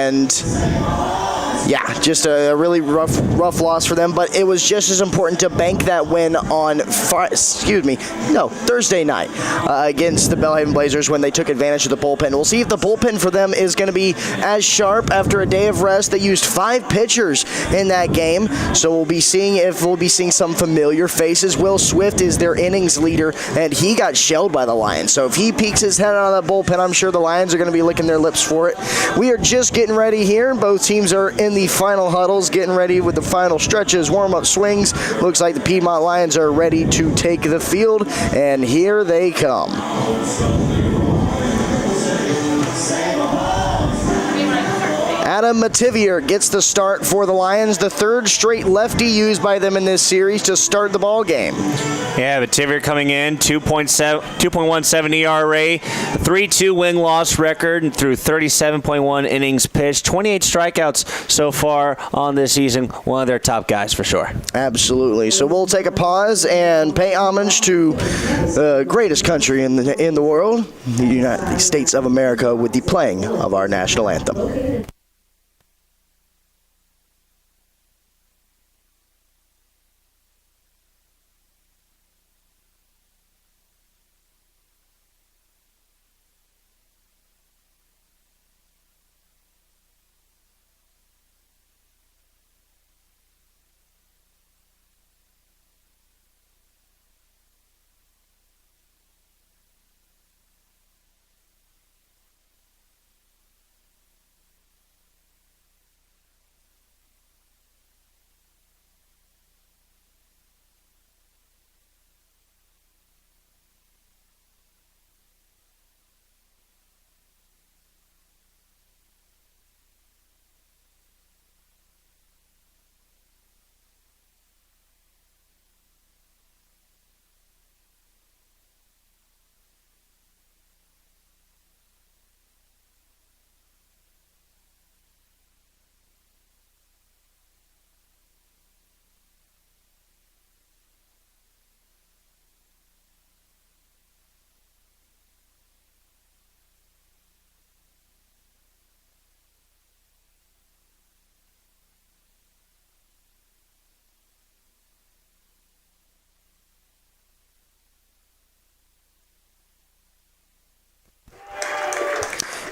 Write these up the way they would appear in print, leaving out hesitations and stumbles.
And yeah, just a really rough loss for them, but it was just as important to bank that win on Thursday night against the Belhaven Blazers when they took advantage of the bullpen. We'll see if the bullpen for them is going to be as sharp after a day of rest. They used 5 pitchers in that game, so we'll be seeing some familiar faces. Will Swift is their innings leader, and he got shelled by the Lions. So if he peeks his head out of that bullpen, I'm sure the Lions are going to be licking their lips for it. We are just getting ready here. Both teams are in the final huddles, getting ready with the final stretches, warm-up swings. Looks like the Piedmont Lions are ready to take the field, and here they come. Adam Mativier gets the start for the Lions, the 3rd straight lefty used by them in this series to start the ball game. Yeah, Mativier coming in, 2.17 ERA, 3.2 win-loss record, and through 37.1 innings pitched, 28 strikeouts so far on this season. One of their top guys for sure. Absolutely. So we'll take a pause and pay homage to the greatest country in the world, the United States of America, with the playing of our national anthem.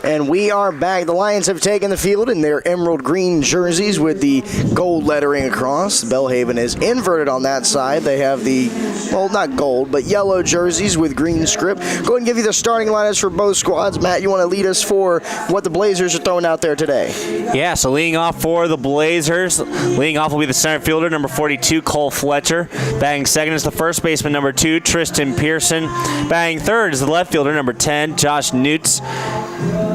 And we are back. The Lions have taken the field in their emerald green jerseys with the gold lettering across. Belhaven is inverted on that side. They have the, well, not gold, but yellow jerseys with green script. Go ahead and give you the starting lineups for both squads. Matt, you want to lead us for what the Blazers are throwing out there today? Yeah, so leading off for the Blazers, leading off will be the center fielder, number 42, Cole Fletcher. Batting second is the first baseman, number 2, Tristan Pearson. Batting third is the left fielder, number 10, Josh Newts.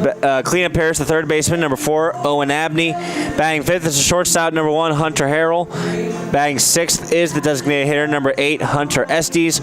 Cleanup Harris, the third baseman, number 4, Owen Abney. Batting fifth is the shortstop, number 1, Hunter Harrell. Batting sixth is the designated hitter, number 8, Hunter Estes.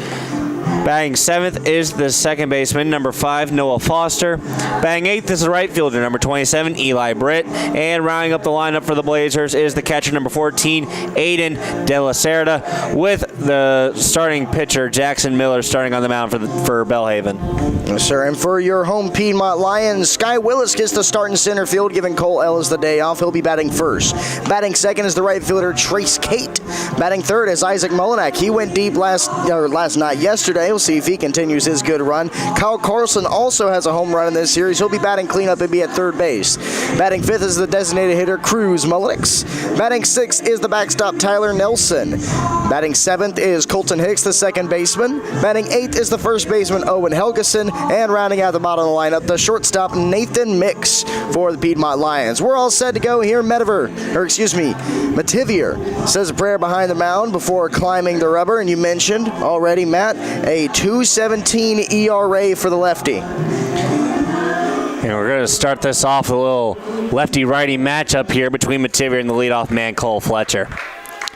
Batting seventh is the second baseman, number 5, Noah Foster. Batting eighth is the right fielder, number 27, Eli Britt. And rounding up the lineup for the Blazers is the catcher, number 14, Aiden De La Cerda, with the starting pitcher, Jackson Miller, starting on the mound for Belhaven. Yes, sir. And for your home Piedmont Lions, Sky Willis gets the start in center field, giving Cole Ellis the day off. He'll be batting first. Batting second is the right fielder, Trace Cate. Batting third is Isaac Molinak. He went deep yesterday. We'll see if he continues his good run. Kyle Carlson also has a home run in this series. He'll be batting cleanup and be at third base. Batting fifth is the designated hitter, Cruz Mullix. Batting sixth is the backstop, Tyler Nelson. Batting seventh is Colton Hicks, the second baseman. Batting eighth is the first baseman, Owen Helgeson. And rounding out the bottom of the lineup, the shortstop, Nathan Mix for the Piedmont Lions. We're all set to go here. Mativier says a prayer behind the mound before climbing the rubber. And you mentioned already, Matt, a 2.17 ERA for the lefty. And we're going to start this off with a little lefty-righty matchup here between Mativier and the leadoff man, Cole Fletcher.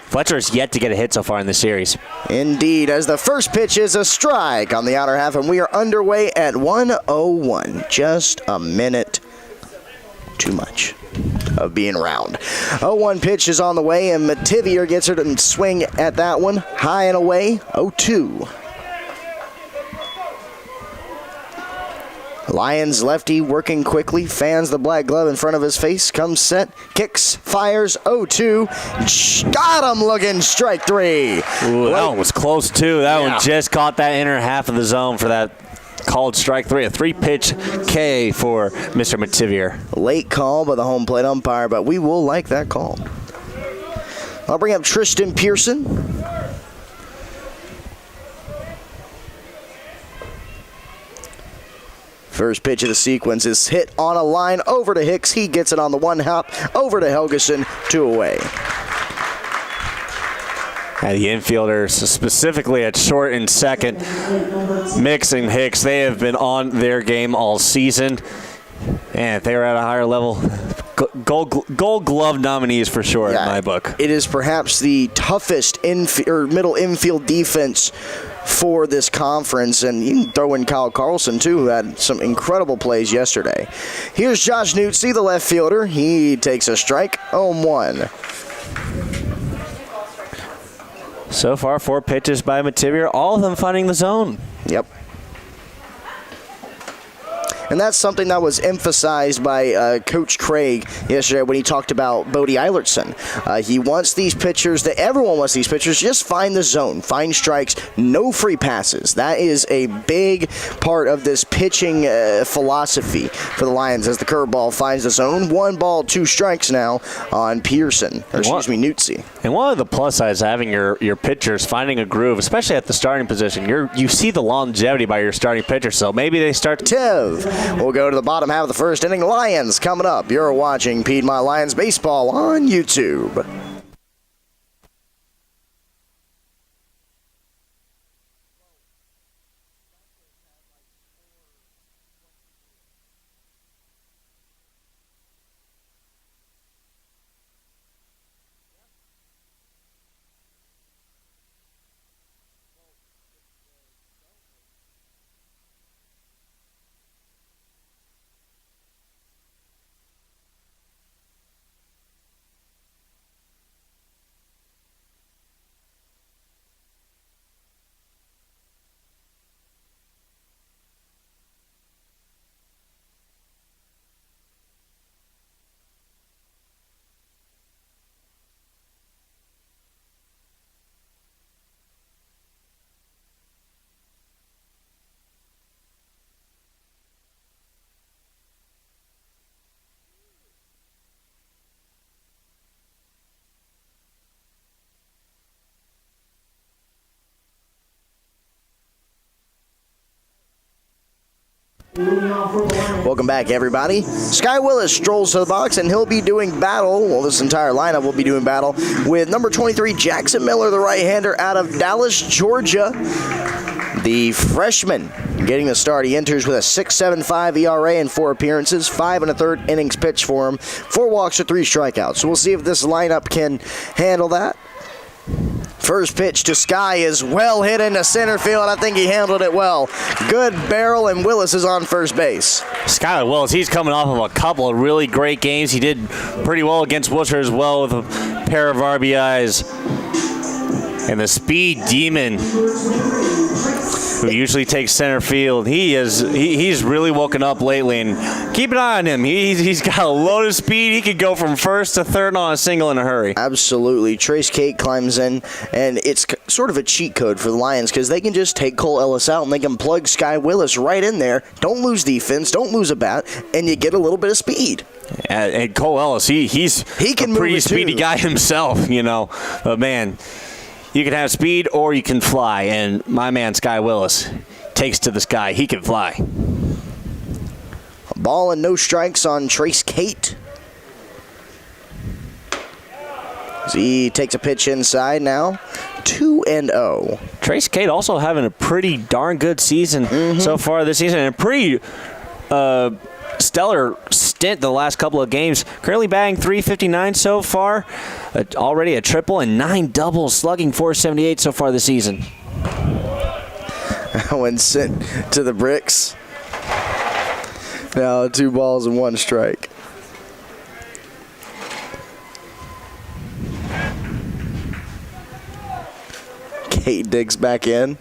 Fletcher has yet to get a hit so far in this series. Indeed, as the first pitch is a strike on the outer half, and we are underway at 1:01. Just a minute too much of being round. 0-1 pitch is on the way, and Mativier gets her to swing at that one. High and away, 0-2. Lions lefty working quickly, fans the black glove in front of his face, comes set, kicks, fires, 0-2. Got him looking, strike 3. Ooh, that one was close too. That one just caught that inner half of the zone for that called strike 3. A 3-pitch K for Mr. Mativier. Late call by the home plate umpire, but we will like that call. I'll bring up Tristan Pearson. First pitch of the sequence is hit on a line over to Hicks. He gets it on the one hop over to Helgeson, 2 away. And the infielders, specifically at short and second, Mix and Hicks, they have been on their game all season. And if they were at a higher level, gold glove nominees for sure in my book. It is perhaps the toughest middle infield defense for this conference, and you can throw in Kyle Carlson too, who had some incredible plays yesterday. Here's Josh Newtsy, the left fielder. He takes a strike, 0-1. So far, 4 pitches by Mativier, all of them finding the zone. Yep. And that's something that was emphasized by Coach Craig yesterday when he talked about Bodie Eilertson. He wants these pitchers, everyone wants these pitchers, just find the zone, find strikes, no free passes. That is a big part of this pitching philosophy for the Lions as the curveball finds the zone. 1 ball, 2 strikes now on Pearson, Newtsy. And one of the plus sides of having your pitchers finding a groove, especially at the starting position, you see the longevity by your starting pitcher, so maybe they start to... Tiv. We'll go to the bottom half of the first inning. Lions coming up. You're watching Piedmont Lions Baseball on YouTube. Welcome back, everybody. Sky Willis strolls to the box, and he'll be doing battle. Well, this entire lineup will be doing battle with number 23, Jackson Miller, the right-hander out of Dallas, Georgia. The freshman getting the start. He enters with a 6.75 ERA in 4 appearances, 5 1/3 innings pitched for him, 4 walks or 3 strikeouts. So we'll see if this lineup can handle that. First pitch to Sky is well hit into center field. I think he handled it well. Good barrel, and Willis is on first base. Skylar Willis, he's coming off of a couple of really great games. He did pretty well against Worcester as well with a pair of RBIs. And the speed demon, who usually takes center field, he's really woken up lately, and keep an eye on him. He's got a load of speed. He could go from first to third on a single in a hurry. Absolutely. Trace Kate climbs in, and it's sort of a cheat code for the Lions because they can just take Cole Ellis out and they can plug Sky Willis right in there. Don't lose defense, don't lose a bat, and you get a little bit of speed. And Cole Ellis, he can a pretty speedy guy himself, but man, you can have speed or you can fly, and my man Sky Willis takes to the sky. He can fly. A ball and no strikes on Trace Kate. He takes a pitch inside now. 2-0. Trace Kate also having a pretty darn good season so far this season, and a pretty stellar stint the last couple of games. Currently batting .359 so far. Already a triple and 9 doubles, slugging .478 so far this season. When sent to the bricks. Now 2 balls and 1 strike. Kate digs back in.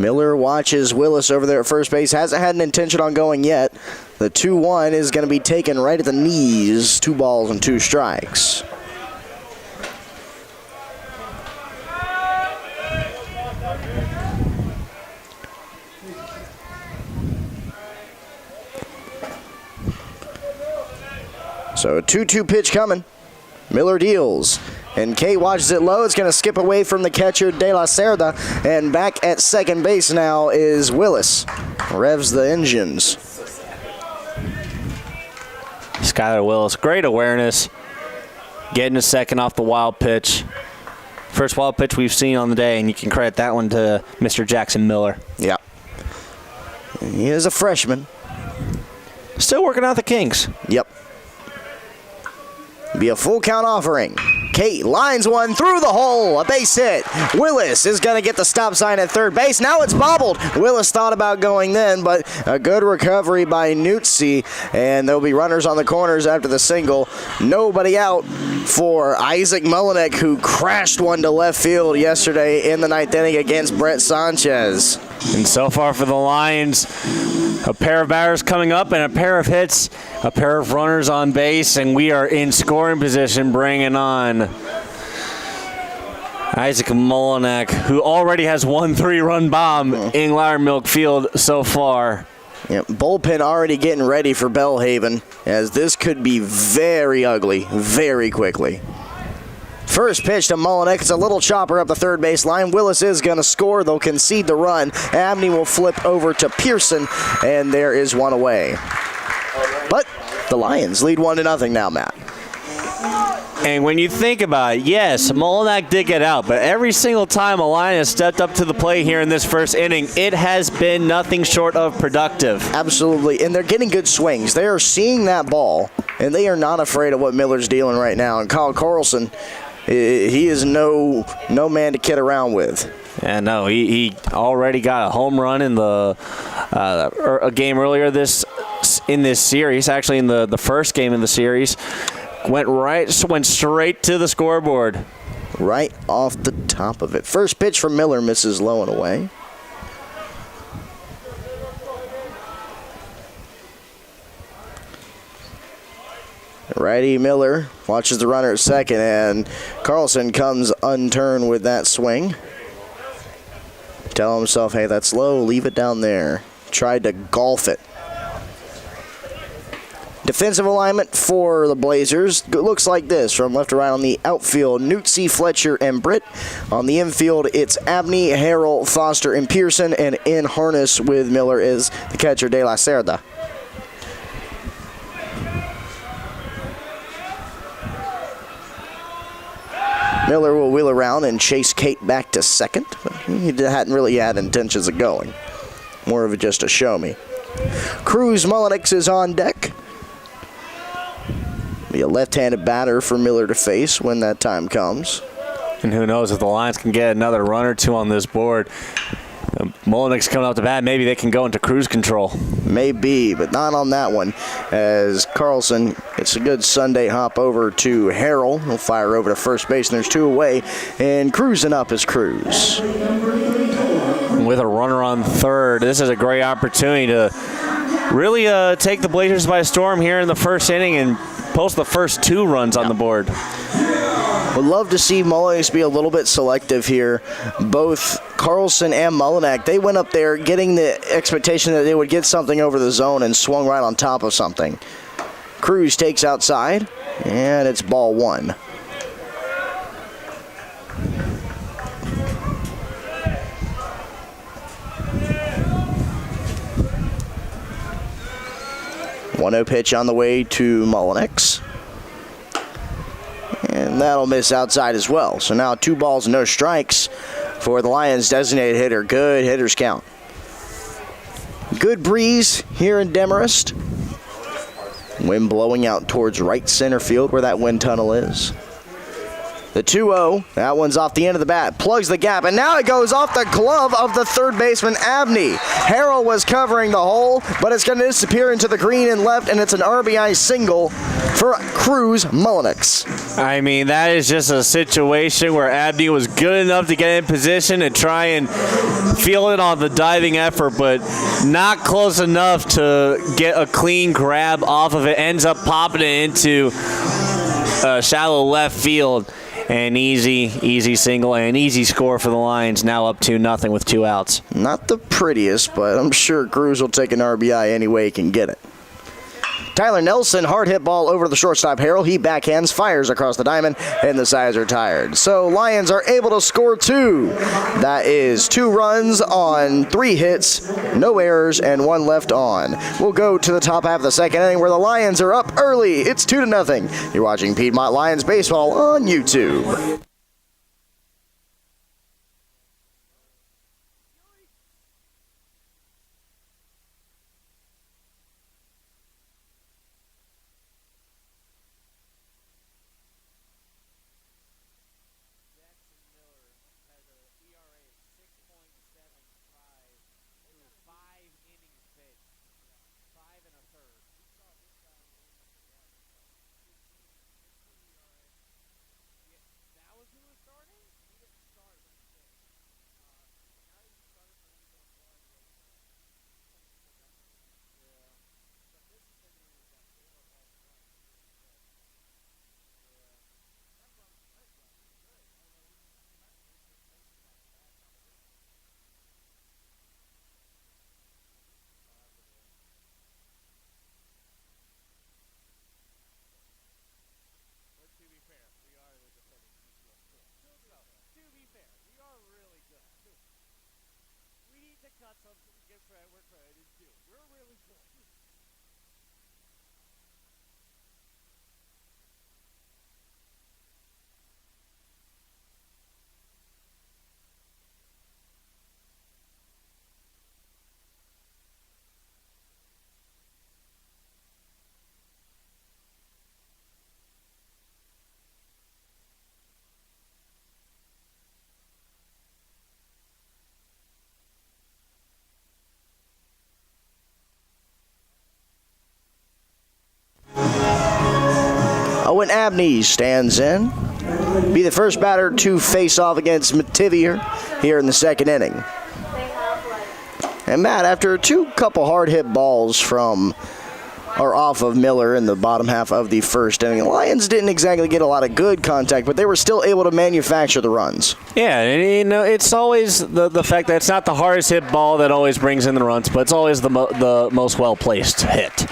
Miller watches Willis over there at first base. Hasn't had an intention on going yet. The 2-1 is going to be taken right at the knees. 2 balls and 2 strikes. So a 2-2 pitch coming. Miller deals. And Kate watches it low. It's going to skip away from the catcher, De La Cerda. And back at second base now is Willis. Revs the engines. Skylar Willis, great awareness. Getting a second off the wild pitch. First wild pitch we've seen on the day, and you can credit that one to Mr. Jackson Miller. Yeah. He is a freshman. Still working out the kinks. Yep. Be a full count offering. Kate lines one through the hole. A base hit. Willis is going to get the stop sign at third base. Now it's bobbled. Willis thought about going then, but a good recovery by Nutzi. And there'll be runners on the corners after the single. Nobody out for Isaac Mullinek, who crashed one to left field yesterday in the 9th inning against Brett Sanchez. And so far for the Lions, a pair of batters coming up and a pair of hits, a pair of runners on base, and we are in scoring position, bringing on Isaac Mullinek, who already has 1 3-run bomb in Laudermilk Field so far. Yep, bullpen already getting ready for Belhaven, as this could be very ugly very quickly. First pitch to Mullinek. It's a little chopper up the third base line. Willis is going to score. They'll concede the run. Abney will flip over to Pearson, and there is one away. But the Lions lead 1-0 now, Matt. And when you think about it, yes, Mullinek did get out, but every single time a Lion has stepped up to the plate here in this first inning, it has been nothing short of productive. Absolutely, and they're getting good swings. They are seeing that ball, and they are not afraid of what Miller's dealing right now. And Kyle Carlson, he is no man to kid around with. And no, he already got a home run in a game earlier in this series. Actually, in the first game in the series, went straight to the scoreboard, right off the top of it. First pitch from Miller misses low and away. Righty Miller watches the runner at second, and Carlson comes unturned with that swing. Tell himself, hey, that's low, leave it down there. Tried to golf it. Defensive alignment for the Blazers looks like this. From left to right on the outfield, Nutzi, Fletcher, and Britt. On the infield, it's Abney, Harrell, Foster, and Pearson. And in harness with Miller is the catcher, De La Cerda. Miller will wheel around and chase Kate back to second. He hadn't really had intentions of going. More of just a show me. Cruz Mullinex is on deck. Be a left-handed batter for Miller to face when that time comes. And who knows if the Lions can get another run or two on this board. Mullinex coming up to bat, maybe they can go into cruise control. Maybe, but not on that one. As Carlson gets a good Sunday hop over to Harrell. He'll fire over to first base, and there's 2 away. And cruising up is Cruz. With a runner on third, this is a great opportunity to really take the Blazers by storm here in the first inning and post the first 2 runs on the board. Would love to see Mullinex be a little bit selective here. Both Carlson and Mullinex, they went up there getting the expectation that they would get something over the zone and swung right on top of something. Cruz takes outside, and it's ball 1. One-0 pitch on the way to Mullinex. And that'll miss outside as well. So now 2 balls, no strikes for the Lions' designated hitter. Good hitters count. Good breeze here in Demarest. Wind blowing out towards right center field where that wind tunnel is. The 2-0, that one's off the end of the bat, plugs the gap, and now it goes off the glove of the third baseman, Abney. Harrell was covering the hole, but it's going to disappear into the green and left, and it's an RBI single for Cruz Mullenix. I mean, that is just a situation where Abney was good enough to get in position and try and feel it on the diving effort, but not close enough to get a clean grab off of it. Ends up popping it into shallow left field. An easy single and an easy score for the Lions, now up 2-0 with 2 outs. Not the prettiest, but I'm sure Cruz will take an RBI any way he can get it. Tyler Nelson, hard hit ball over the shortstop Harrell. He backhands, fires across the diamond, and the sides are tired. So Lions are able to score 2. That is 2 runs on 3 hits, no errors, and 1 left on. We'll go to the top half of the second inning where the Lions are up early. It's 2-0. You're watching Piedmont Lions baseball on YouTube. Owen Abney stands in. Be the first batter to face off against Mativier here in the second inning. And Matt, after a couple hard hit balls from or off of Miller in the bottom half of the first inning, Lions didn't exactly get a lot of good contact, but they were still able to manufacture the runs. Yeah, and you know, it's always the fact that it's not the hardest hit ball that always brings in the runs, but it's always the most well-placed hit.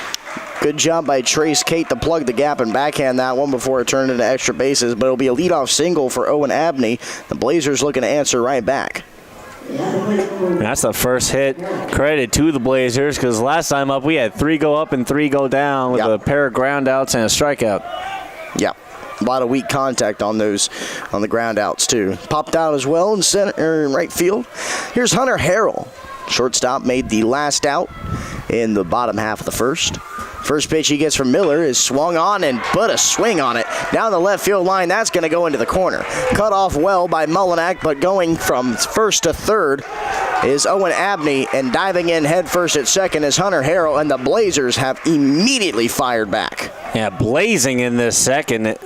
Good job by Trace Kate to plug the gap and backhand that one before it turned into extra bases, but it'll be a leadoff single for Owen Abney. The Blazers looking to answer right back. That's the first hit. Credit to the Blazers, because last time up we had 3 go up and 3 go down with a pair of groundouts and a strikeout. Yeah, a lot of weak contact on the groundouts too. Popped out as well in center and right field. Here's Hunter Harrell. Shortstop made the last out in the bottom half of the first. First pitch he gets from Miller is swung on and put a swing on it. Down the left field line, that's going to go into the corner. Cut off well by Mullenack, but going from first to third is Owen Abney, and diving in head first at second is Hunter Harrell, and the Blazers have immediately fired back. Yeah, blazing in this second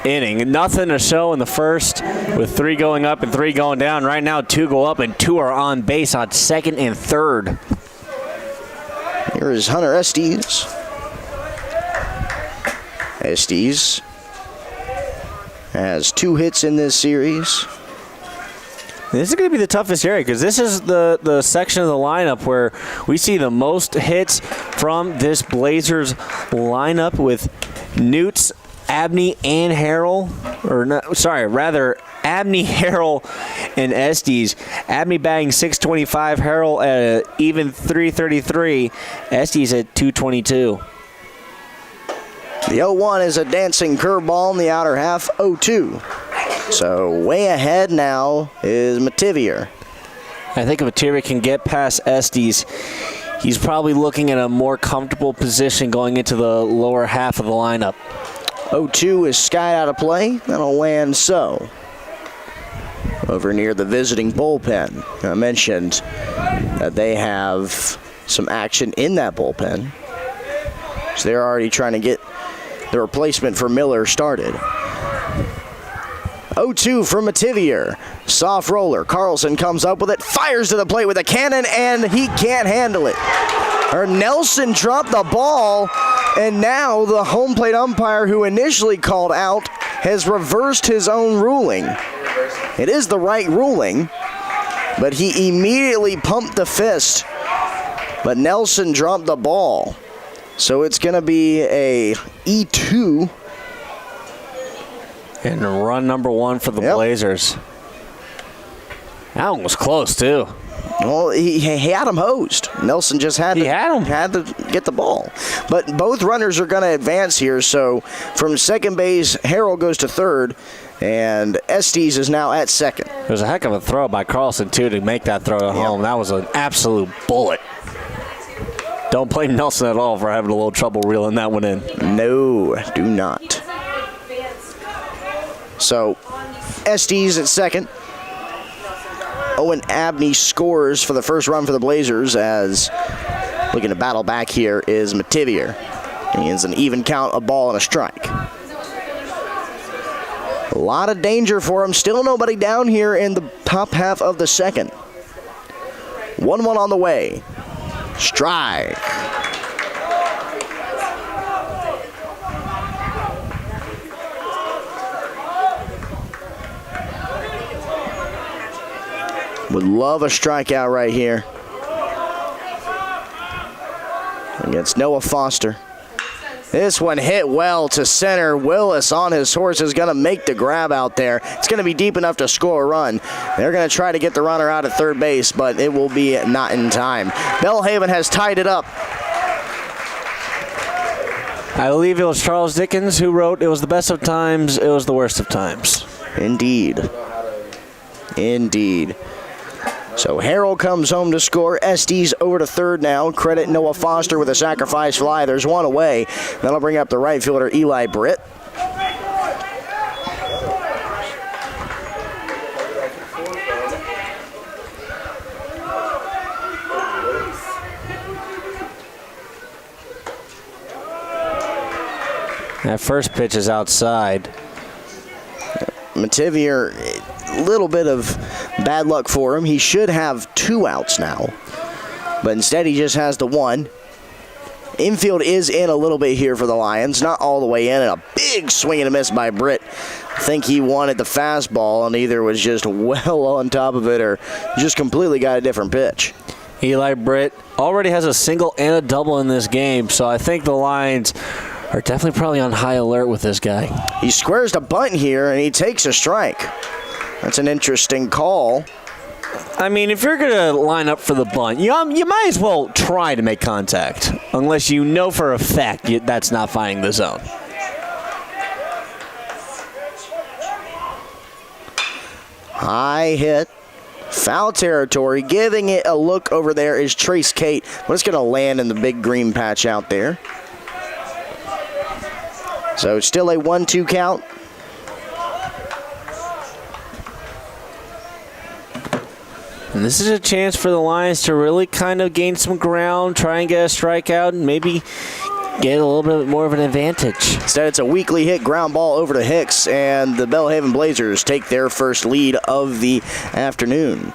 inning. Nothing to show in the first with 3 going up and 3 going down. Right now 2 go up and 2 are on base on second and third. Here is Hunter Estes. Estes has 2 hits in this series. This is going to be the toughest area because this is the section of the lineup where we see the most hits from this Blazers lineup with Newts, Abney, and Harrell. Abney, Harrell, and Estes. Abney batting .625, Harrell at even .333, Estes at .222. The 0-1 is a dancing curveball in the outer half, 0-2. So way ahead now is Mativier. I think if Mativier can get past Estes, he's probably looking at a more comfortable position going into the lower half of the lineup. 0-2 is skied out of play. That'll land so. Over near the visiting bullpen. I mentioned that they have some action in that bullpen. So they're already trying to get the replacement for Miller started. 0-2 from Mativier. Soft roller. Carlson comes up with it, fires to the plate with a cannon, and he can't handle it. Or Nelson dropped the ball, and now the home plate umpire who initially called out has reversed his own ruling. It is the right ruling, but he immediately pumped the fist. But Nelson dropped the ball. So it's going to be a E2. And run number 1 for the Blazers. That one was close, too. Well, he had him hosed. Nelson just had to get the ball. But both runners are going to advance here. So from second base, Harrell goes to third, and Estes is now at second. It was a heck of a throw by Carlson, too, to make that throw to home. That was an absolute bullet. Don't blame Nelson at all for having a little trouble reeling that one in. No, do not. So, Estes at second. Owen Abney scores for the first run for the Blazers, as looking to battle back here is Mativier. He has an even count, a ball and a strike. A lot of danger for him. Still nobody down here in the top half of the second. 1-1 on the way. Strike. Would love a strikeout right here against Noah Foster. This one hit well to center. Willis on his horse is going to make the grab out there. It's going to be deep enough to score a run. They're going to try to get the runner out at third base, but it will be not in time. Belhaven has tied it up. I believe it was Charles Dickens who wrote, "It was the best of times, it was the worst of times." Indeed. Indeed. So Harrell comes home to score. Estes over to third now. Credit Noah Foster with a sacrifice fly. There's one away. That'll bring up the right fielder, Eli Britt. That first pitch is outside. Mativier, a little bit of bad luck for him. He should have 2 outs now, but instead he just has the 1. Infield is in a little bit here for the Lions, not all the way in, and a big swing and a miss by Britt. I think he wanted the fastball and either was just well on top of it or just completely got a different pitch. Eli Britt already has a single and a double in this game, so I think the Lions are definitely probably on high alert with this guy. He squares the bunt here, and he takes a strike. That's an interesting call. I mean, if you're going to line up for the bunt, you might as well try to make contact, unless you know for a fact that's not finding the zone. High hit. Foul territory. Giving it a look over there is Trace Kate, but it's going to land in the big green patch out there. So it's still a 1-2 count. And this is a chance for the Lions to really kind of gain some ground, try and get a strikeout, and maybe get a little bit more of an advantage. Instead, it's a weakly hit ground ball over to Hicks, and the Belhaven Blazers take their first lead of the afternoon.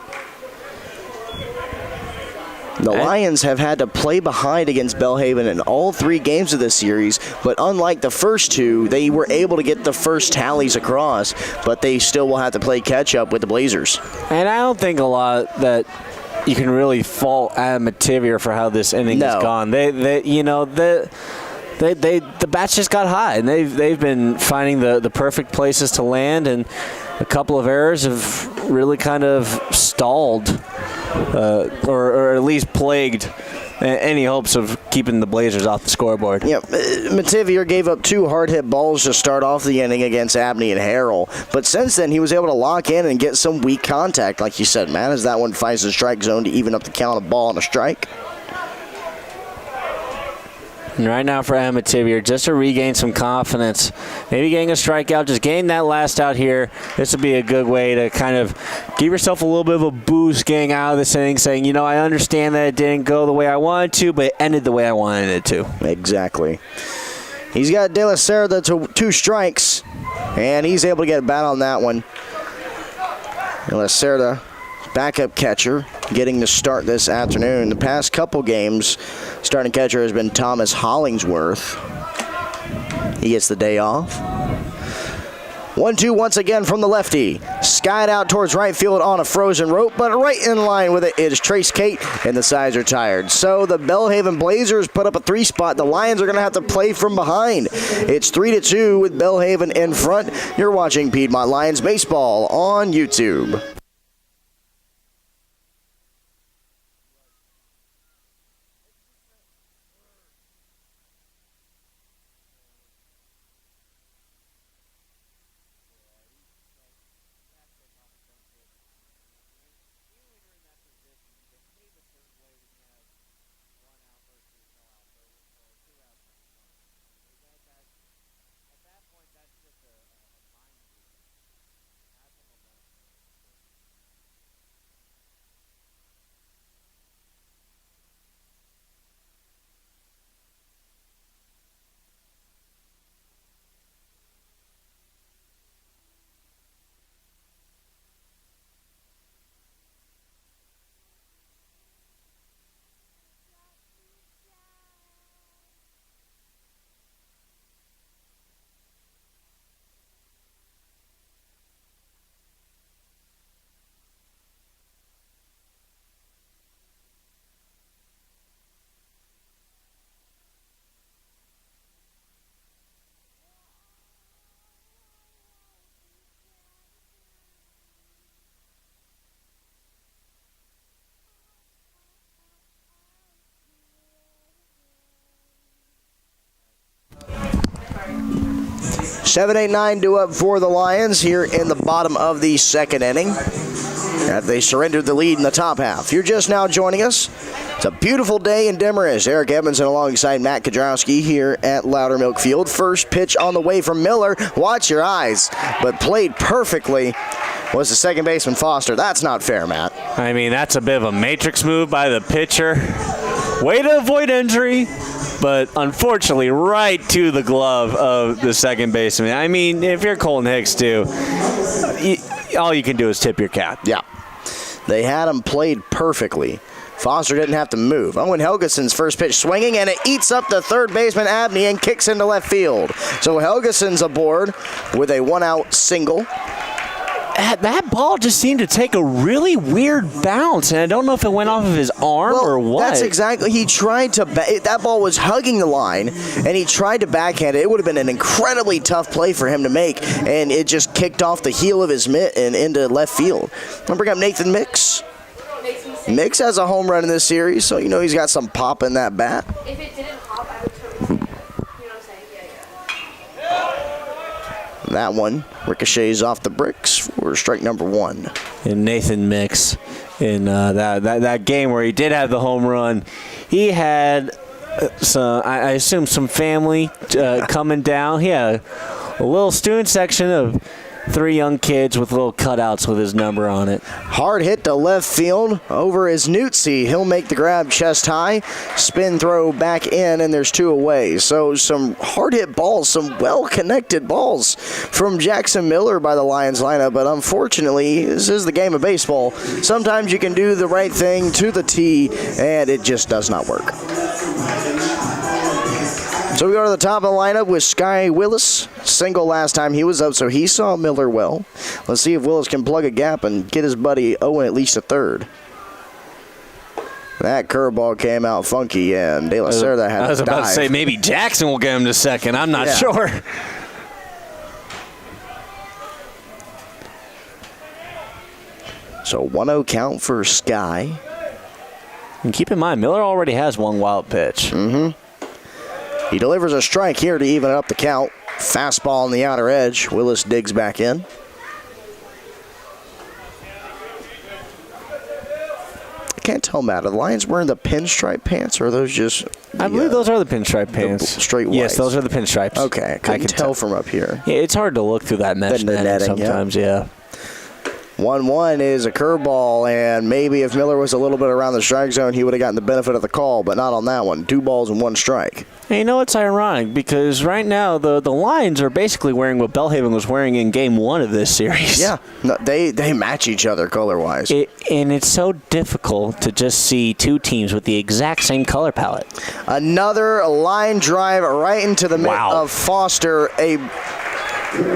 The Lions have had to play behind against Belhaven in all 3 games of this series, but unlike the first 2, they were able to get the first tallies across, but they still will have to play catch-up with the Blazers. And I don't think a lot that you can really fault Adam Mativier for how this inning has gone. The bats just got hot, and they've been finding the perfect places to land, and a couple of errors have really kind of stalled or at least plagued any hopes of keeping the Blazers off the scoreboard. Yeah, Mativier gave up 2 hard-hit balls to start off the inning against Abney and Harrell, but since then he was able to lock in and get some weak contact, like you said, man, as that one finds the strike zone to even up the count of ball and a strike. And right now for Emma Tibier, just to regain some confidence, maybe getting a strikeout, just getting that last out here. This would be a good way to kind of give yourself a little bit of a boost getting out of this inning, saying, you know, I understand that it didn't go the way I wanted to, but it ended the way I wanted it to. Exactly. He's got De La Cerda to 2 strikes, and he's able to get a bat on that one. De La Cerda, backup catcher, getting the start this afternoon. The past couple games, starting catcher has been Thomas Hollingsworth. He gets the day off. 1-2 once again from the lefty. Skied out towards right field on a frozen rope, but right in line with it is Trace Kate, and the sides are tired. So the Belhaven Blazers put up a 3 spot. The Lions are going to have to play from behind. It's 3-2 with Belhaven in front. You're watching Piedmont Lions Baseball on YouTube. Seven, 8, 9 due up for the Lions here in the bottom of the second inning. As they surrendered the lead in the top half. You're just now joining us. It's a beautiful day in Demorest. Eric Edmondson alongside Matt Kodrowski here at Loudermilk Field. First pitch on the way from Miller. Watch your eyes. But played perfectly was the second baseman Foster. That's not fair, Matt. I mean, that's a bit of a matrix move by the pitcher. Way to avoid injury, but unfortunately right to the glove of the second baseman. I mean, if you're Colton Hicks too, all you can do is tip your cap. Yeah. They had him played perfectly. Foster didn't have to move. Owen Helgeson's first pitch swinging, and it eats up the third baseman Abney and kicks into left field. So Helgeson's aboard with a 1-out single. That ball just seemed to take a really weird bounce, and I don't know if it went off of his arm or what. That's exactly. He tried to. That ball was hugging the line, and he tried to backhand it. It would have been an incredibly tough play for him to make, and it just kicked off the heel of his mitt and into left field. I'm gonna bring up Nathan Mix. Mix has a home run in this series, so you know he's got some pop in that bat. If it didn't pop, I would turn. You know what I'm saying? Yeah. That one ricochets off the bricks for strike number 1. And Nathan Mix in that game where he did have the home run, he had some, I assume, some family coming down. He had a little student section of 3 young kids with little cutouts with his number on it. Hard hit to left field over is Newtsy. He'll make the grab chest high. Spin throw back in, and there's 2 away. So some hard hit balls, some well-connected balls from Jackson Miller by the Lions lineup. But unfortunately, this is the game of baseball. Sometimes you can do the right thing to the tee, and it just does not work. So we go to the top of the lineup with Sky Willis. Single last time he was up, so he saw Miller well. Let's see if Willis can plug a gap and get his buddy Owen at least a third. That curveball came out funky, and De La Cerda had to dive. I was about to say maybe Jackson will get him to second. I'm not sure. So 1-0 count for Sky. And keep in mind, Miller already has 1 wild pitch. Mm-hmm. He delivers a strike here to even up the count. Fastball on the outer edge. Willis digs back in. can't tell, Matt. Are the Lions wearing the pinstripe pants, or are those just... I believe those are the pinstripe pants. Straight whites? Yes, those are the pinstripes. Okay, I can tell from up here. Yeah, it's hard to look through that mesh netting sometimes, yeah. 1-1 is a curveball, and maybe if Miller was a little bit around the strike zone, he would have gotten the benefit of the call, but not on that one. 2 balls and 1 strike. Hey, you know, it's ironic because right now the Lions are basically wearing what Belhaven was wearing in Game 1 of this series. Yeah, no, they match each other color-wise. And it's so difficult to just see 2 teams with the exact same color palette. Another line drive right into the middle of Foster,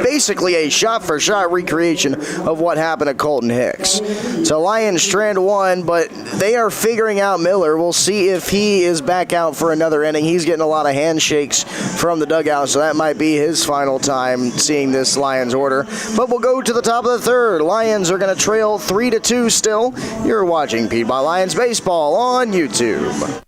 basically a shot-for-shot recreation of what happened to Colton Hicks. So Lions strand 1, but they are figuring out Miller. We'll see if he is back out for another inning. He's getting a lot of handshakes from the dugout, so that might be his final time seeing this Lions order. But we'll go to the top of the third. Lions are going to trail 3-2 still. You're watching Piedmont Lions Baseball on YouTube.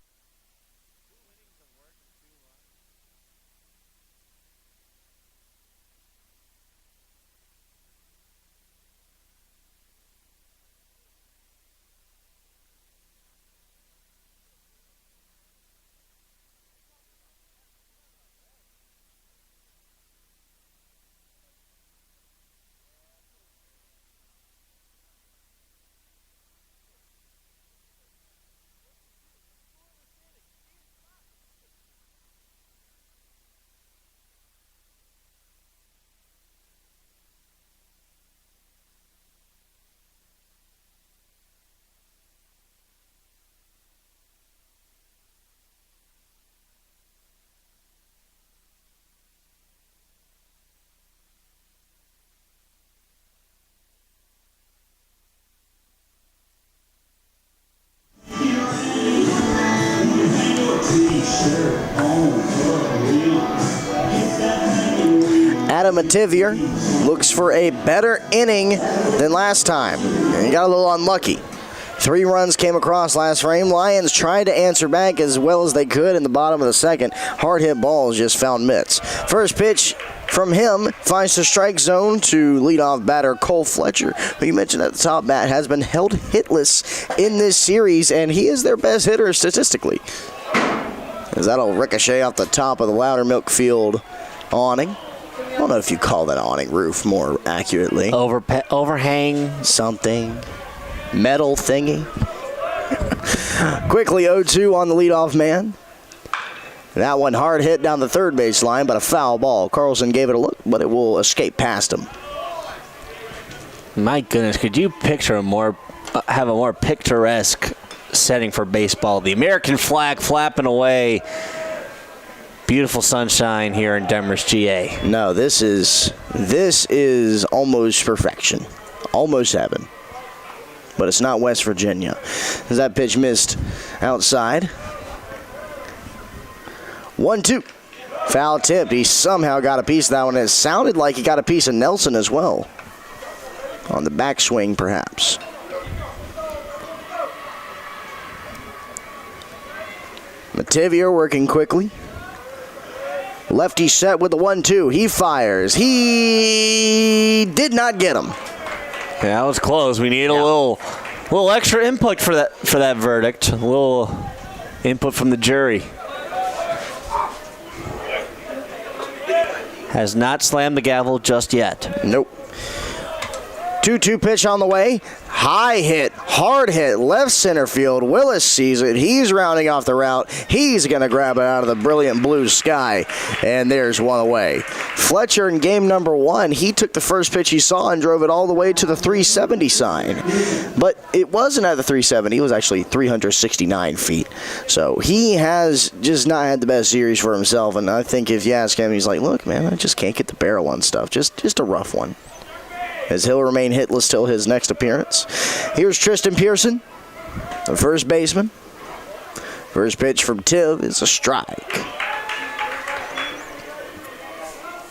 Adam Mativier looks for a better inning than last time. And he got a little unlucky. 3 runs came across last frame. Lions tried to answer back as well as they could in the bottom of the second. Hard hit balls just found mitts. First pitch from him finds the strike zone to leadoff batter Cole Fletcher, who you mentioned at the top, Matt, has been held hitless in this series, and he is their best hitter statistically. As that'll ricochet off the top of the Loudermilk Field awning. I don't know if you call that awning roof more accurately. Overhang. Something. Metal thingy. Quickly 0-2 on the leadoff man. That one hard hit down the third base line, but a foul ball. Carlson gave it a look, but it will escape past him. My goodness, could you picture have a more picturesque setting for baseball? The American flag flapping away. Beautiful sunshine here in Demers, GA. No, this is almost perfection. Almost heaven. But it's not West Virginia. As that pitch missed outside. 1-2. Foul tipped. He somehow got a piece of that one. It sounded like he got a piece of Nelson as well. On the backswing, perhaps. Mativier working quickly. Lefty set with the 1-2. He fires. He did not get him. Yeah, that was close. We need a little extra input for that verdict. A little input from the jury. Has not slammed the gavel just yet. Nope. 2-2 pitch on the way. High hit, hard hit, left center field. Willis sees it. He's rounding off the route. He's going to grab it out of the brilliant blue sky. And there's one away. Fletcher in game number 1, he took the first pitch he saw and drove it all the way to the 370 sign. But it wasn't at the 370. It was actually 369 feet. So he has just not had the best series for himself. And I think if you ask him, he's like, look, man, I just can't get the barrel on stuff. Just a rough one. As he'll remain hitless till his next appearance. Here's Tristan Pearson, the first baseman. First pitch from Tiv is a strike.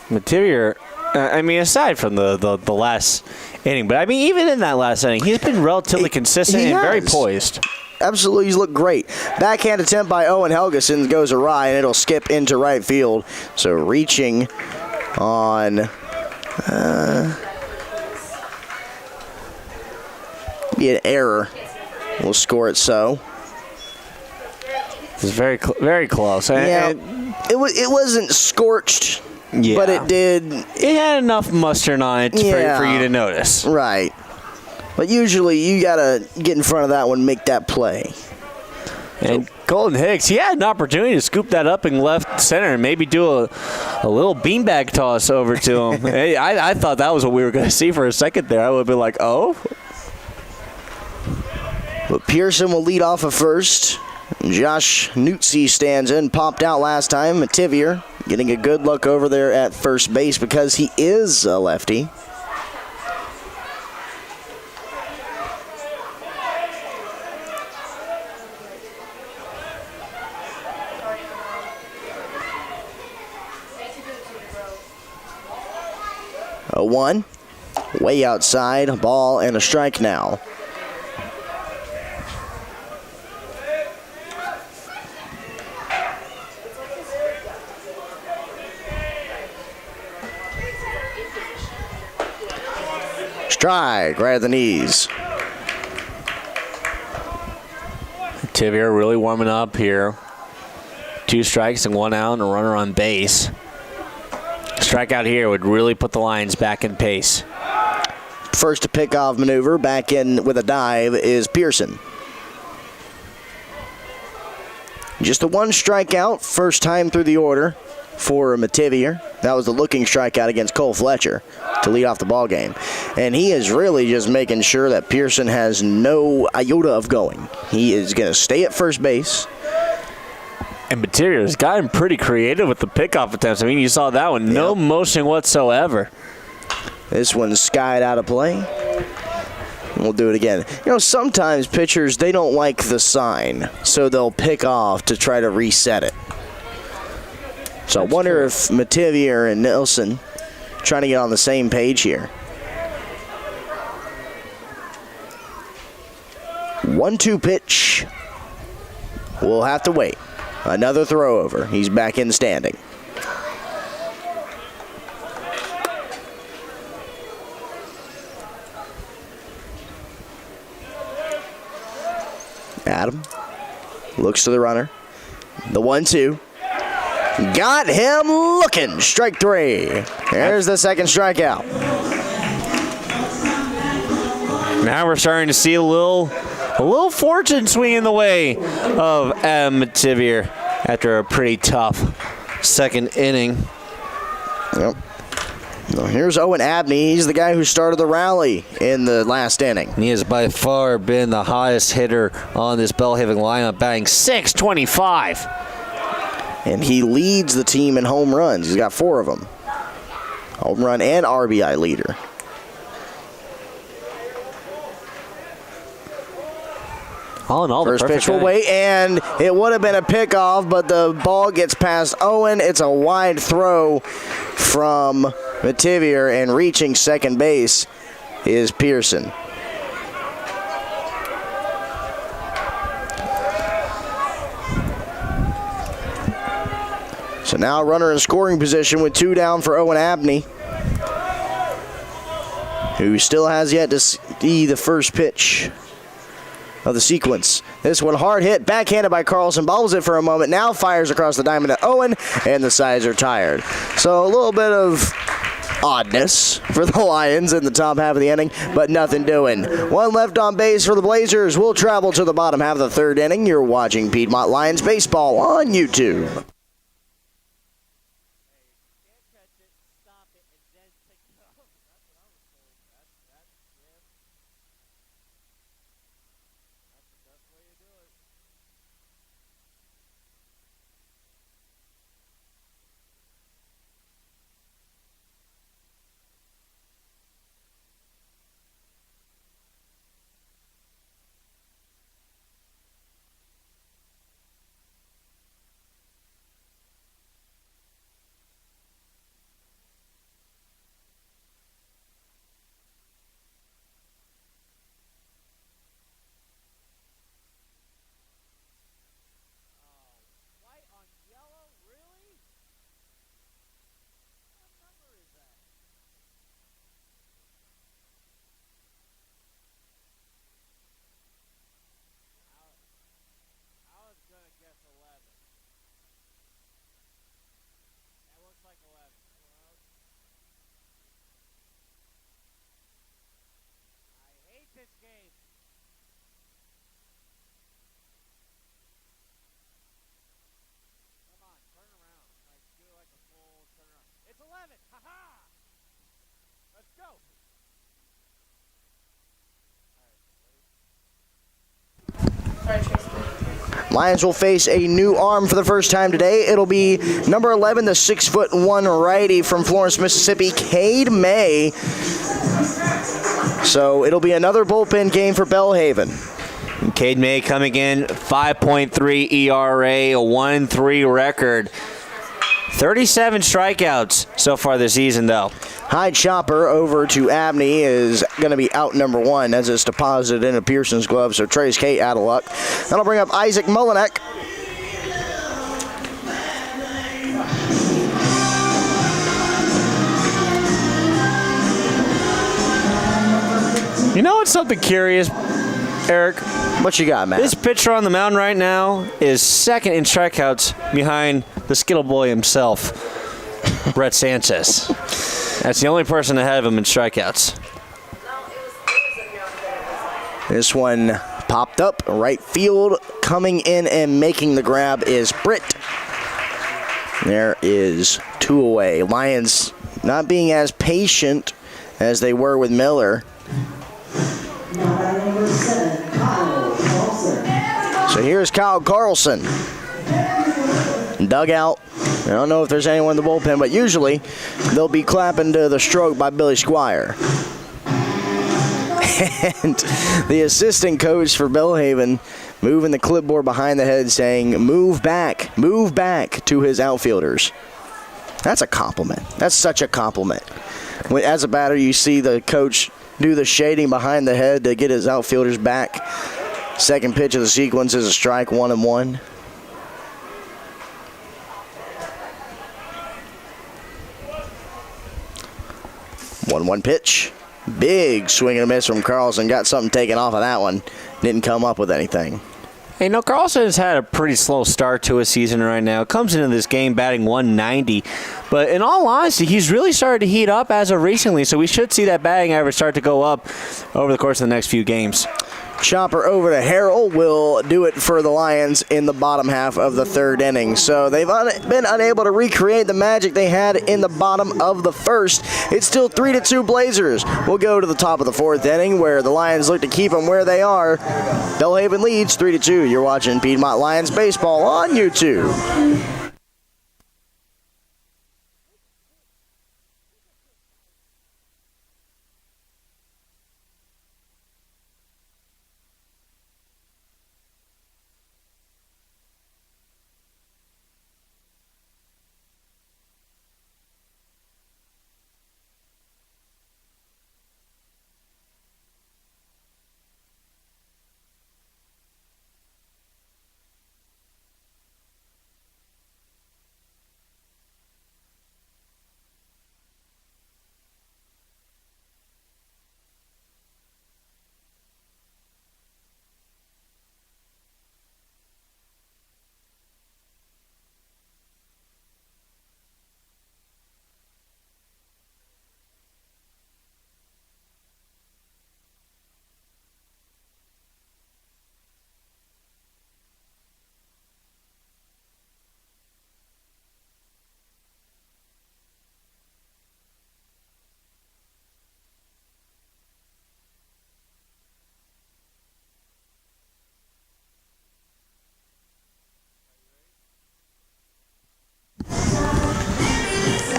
Mativier, aside from the last inning, but even in that last inning, he's been relatively consistent and very poised. Absolutely, he's looked great. Backhand attempt by Owen Helgeson goes awry, and it'll skip into right field. So reaching on... be an error. We'll score it so. It was very close. Yeah, it wasn't scorched, but it did. It had enough mustard on it for you to notice. Right. But usually you got to get in front of that one, make that play. And Colton Hicks, he had an opportunity to scoop that up in left center and maybe do a little beanbag toss over to him. Hey, I thought that was what we were going to see for a second there. I would have been like, oh. But Pearson will lead off at first. Josh Nutzi stands in, popped out last time. Mativier getting a good look over there at first base because he is a lefty. A 1, way outside, a ball and a strike now. Strike right at the knees. Tivier really warming up here. 2 strikes and 1 out and a runner on base. Strikeout here would really put the Lions back in pace. First to pick off maneuver, back in with a dive is Pearson. Just the 1 strikeout, first time through the order for Mativier. That was the looking strikeout against Cole Fletcher to lead off the ball game. And he is really just making sure that Pearson has no iota of going. He is going to stay at first base. And Material's gotten pretty creative with the pickoff attempts. I mean, you saw that one. No motion whatsoever. This one's skied out of play. And we'll do it again. You know, sometimes pitchers, they don't like the sign, so they'll pick off to try to reset it. So I wonder if Mativier and Nelson trying to get on the same page here. 1-2 pitch. We'll have to wait. Another throw over. He's back in standing. Adam looks to the runner. The 1-2. Got him looking. Strike 3. There's the second strikeout. Now we're starting to see a little fortune swinging the way of Adam Mativier after a pretty tough second inning. Yep. Well, here's Owen Abney. He's the guy who started the rally in the last inning. He has by far been the highest hitter on this Belhaven lineup, batting .625. And he leads the team in home runs. He's got 4 of them. Home run and RBI leader. All in all, first pitch will wait, and it would have been a pickoff, but the ball gets past Owen. It's a wide throw from Mativier, and reaching second base is Pearson. So now runner in scoring position with 2 down for Owen Abney, who still has yet to see the first pitch of the sequence. This one hard hit, backhanded by Carlson, bobbles it for a moment, now fires across the diamond to Owen, and the sides are tired. So a little bit of oddness for the Lions in the top half of the inning, but nothing doing. 1 left on base for the Blazers. We'll travel to the bottom half of the third inning. You're watching Piedmont Lions baseball on YouTube. Lions will face a new arm for the first time today. It'll be number 11, the 6'1" righty from Florence, Mississippi, Cade May. So it'll be another bullpen game for Belhaven. Cade May coming in 5.3 ERA, a 1-3 record. 37 strikeouts so far this season, though. High chopper over to Abney is going to be out number 1 as it's deposited into Pearson's glove, so Trace Kate out of luck. That'll bring up Isaac Mullinack. You know what's something curious, Eric? What you got, Matt? This pitcher on the mound right now is second in strikeouts behind the Skittle Boy himself, Brett Sanchez. That's the only person ahead of him in strikeouts. This one popped up, right field. Coming in and making the grab is Britt. There is 2 away. Lions not being as patient as they were with Miller. So here's Kyle Carlson. Dugout. I don't know if there's anyone in the bullpen, but usually they'll be clapping to the stroke by Billy Squire. And the assistant coach for Belhaven moving the clipboard behind the head saying, move back to his outfielders. That's a compliment. That's such a compliment. When, as a batter, you see the coach do the shading behind the head to get his outfielders back. Second pitch of the sequence is a strike, 1-1. One pitch. Big swing and a miss from Carlson. Got something taken off of that one. Didn't come up with anything. Hey, no, Carlson has had a pretty slow start to his season right now. Comes into this game batting 190. But in all honesty, he's really started to heat up as of recently, so we should see that batting average start to go up over the course of the next few games. Chopper over to Harrell will do it for the Lions in the bottom half of the 3rd inning. So they've been unable to recreate the magic they had in the bottom of the 1st. It's still 3-2 Blazers. We'll go to the top of the 4th inning where the Lions look to keep them where they are. Belhaven leads 3-2. You're watching Piedmont Lions baseball on YouTube.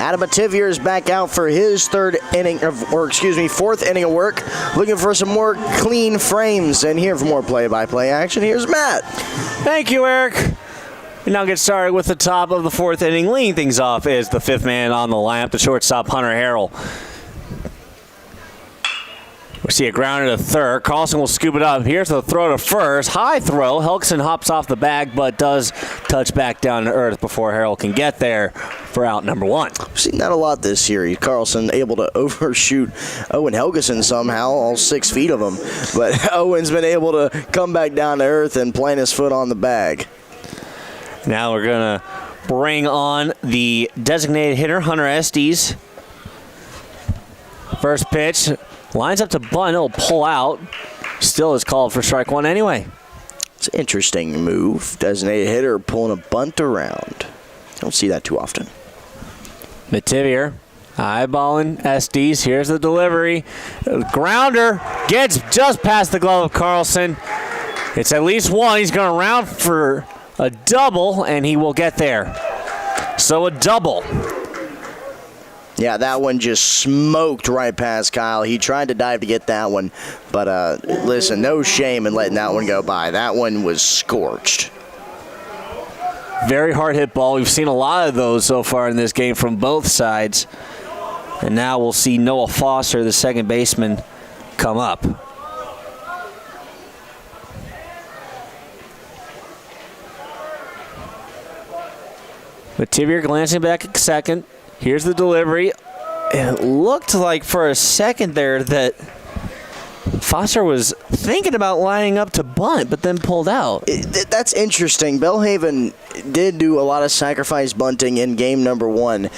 Adam Bativier is back out for his 4th inning of work, looking for some more clean frames. And here for more play-by-play action, here's Matt. Thank you, Eric. We now get started with the top of the 4th inning. Leading things off is the 5th man on the lineup, the shortstop, Hunter Harrell. We see a grounder to third. Carlson will scoop it up. Here's the throw to first. High throw. Helgson hops off the bag, but does touch back down to earth before Harrell can get there for out number 1. We've seen that a lot this series. Carlson able to overshoot Owen Helgeson somehow, all 6 feet of him. But Owen's been able to come back down to earth and plant his foot on the bag. Now we're going to bring on the designated hitter, Hunter Estes. First pitch. Lines up to bunt. It'll pull out. Still is called for strike 1 anyway. It's an interesting move. Designated hitter pulling a bunt around. Don't see that too often. Bativier eyeballing Estes. Here's the delivery. Grounder gets just past the glove of Carlson. It's at least one. He's going to round for a double, and he will get there. So a double. Yeah, that one just smoked right past Kyle. He tried to dive to get that one, but listen, no shame in letting that one go by. That one was scorched. Very hard hit ball. We've seen a lot of those so far in this game from both sides. And now we'll see Noah Foster, the second baseman, come up. Mativier glancing back at second. Here's the delivery. It looked like for a second there that Foster was thinking about lining up to bunt, but then pulled out. That's interesting. Belhaven did do a lot of sacrifice bunting in game number 1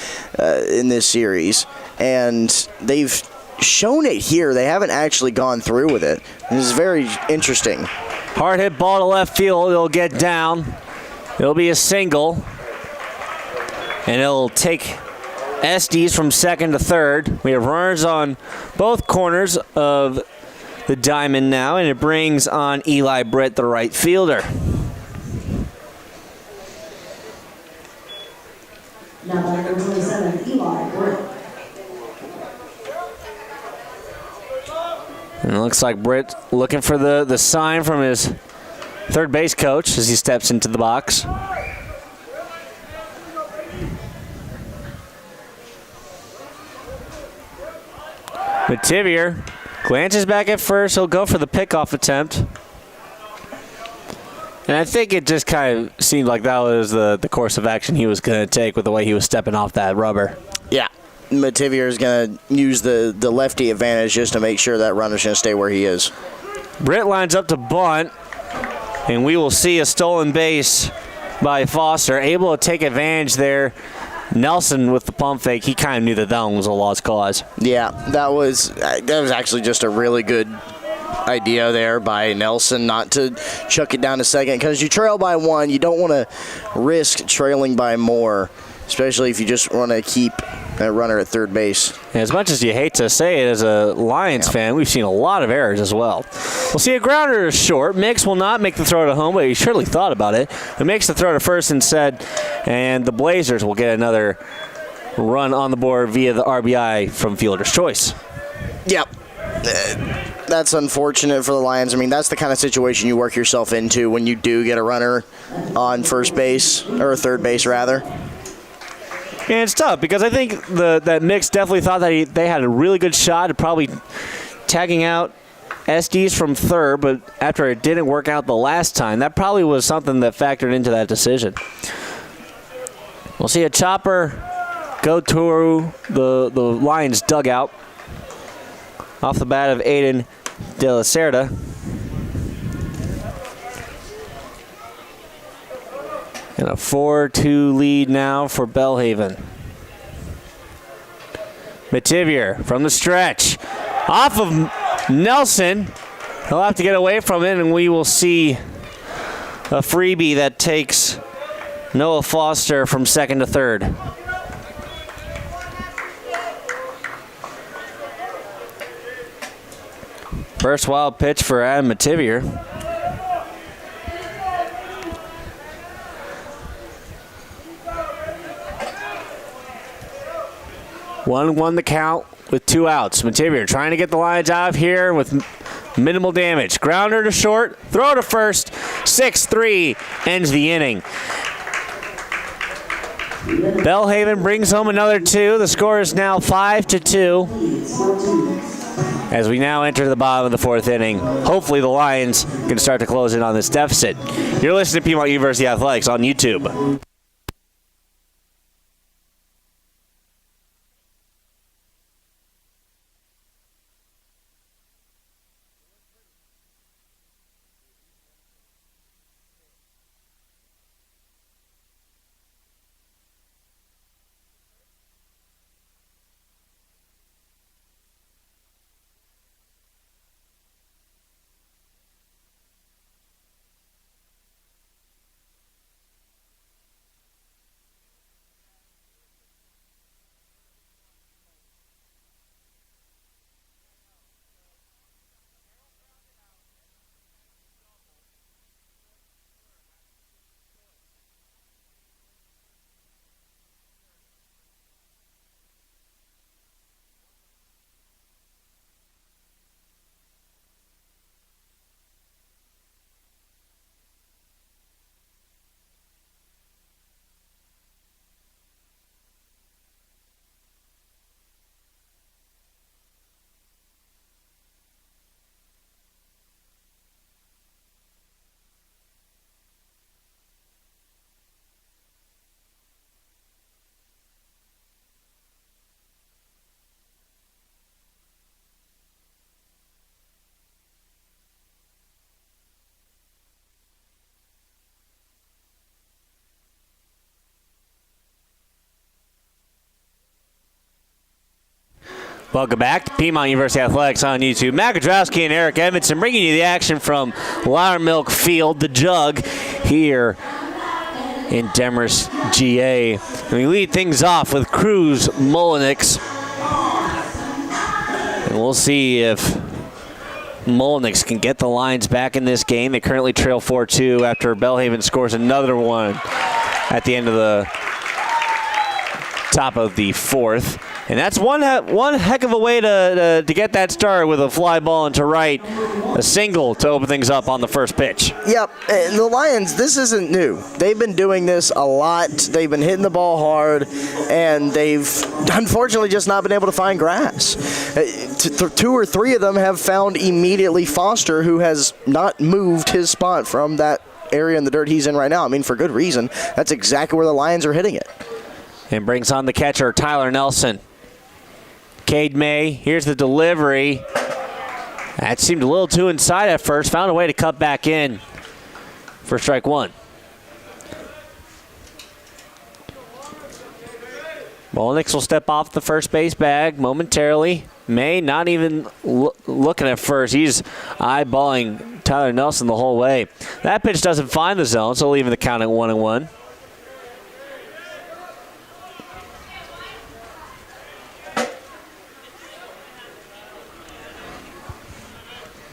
in this series, and they've shown it here. They haven't actually gone through with it. This is very interesting. Hard hit ball to left field. It'll get down. It'll be a single. And it'll take Estes from second to third. We have runners on both corners of the diamond now, and it brings on Eli Britt, the right fielder. Now, number 27, Eli Britt. And it looks like Britt looking for the sign from his third base coach as he steps into the box. Mativier glances back at first. He'll go for the pickoff attempt. And I think it just kind of seemed like that was the course of action he was going to take with the way he was stepping off that rubber. Yeah. Mativier is going to use the lefty advantage just to make sure that runner's going to stay where he is. Britt lines up to bunt, and we will see a stolen base by Foster, able to take advantage there. Nelson with the pump fake, he kind of knew that one was a lost cause. Yeah, that was actually just a really good idea there by Nelson not to chuck it down to second, because you trail by 1, you don't want to risk trailing by more, especially if you just want to keep that runner at third base. And as much as you hate to say it as a Lions fan, we've seen a lot of errors as well. We'll see a grounder to short. Mix will not make the throw to home, but he surely thought about it. He makes the throw to first instead, and the Blazers will get another run on the board via the RBI from fielder's choice. Yep. That's unfortunate for the Lions. I mean, that's the kind of situation you work yourself into when you do get a runner on first base, or third base rather. And it's tough because I think that Mix definitely thought that they had a really good shot at probably tagging out Estes from third, but after it didn't work out the last time, that probably was something that factored into that decision. We'll see a chopper go through the Lions dugout off the bat of Aiden De La Cerda. And a 4-2 lead now for Belhaven. Mativier from the stretch. Off of Nelson. He'll have to get away from it, and we will see a freebie that takes Noah Foster from second to third. First wild pitch for Adam Mativier. 1-1 the count with 2 outs. Mativier trying to get the Lions out of here with minimal damage. Grounder to short, throw to first. 6-3 ends the inning. Belhaven brings home another 2. The score is now 5-2 as we now enter the bottom of the 4th inning. Hopefully the Lions can start to close in on this deficit. You're listening to Piedmont University Athletics on YouTube. Welcome back to Piedmont University Athletics on YouTube. Matt Godrowski and Eric Edmondson bringing you the action from Laudermilk Field, the Jug, here in Demorest, GA. And we lead things off with Cruz Mullenix. And we'll see if Mullenix can get the Lions back in this game. They currently trail 4-2 after Belhaven scores another one at the end of the top of the fourth. And that's one heck of a way to get that start with a fly ball into right, a single to open things up on the first pitch. Yep, and the Lions, this isn't new. They've been doing this a lot. They've been hitting the ball hard, and they've unfortunately just not been able to find grass. Two or three of them have found immediately Foster, who has not moved his spot from that area in the dirt he's in right now. I mean, for good reason. That's exactly where the Lions are hitting it. And brings on the catcher, Tyler Nelson. Cade May, here's the delivery. That seemed a little too inside at first. Found a way to cut back in for strike one. Mullenix will step off the first base bag momentarily. May not even looking at first. He's eyeballing Tyler Nelson the whole way. That pitch doesn't find the zone, so leaving the count at 1-1.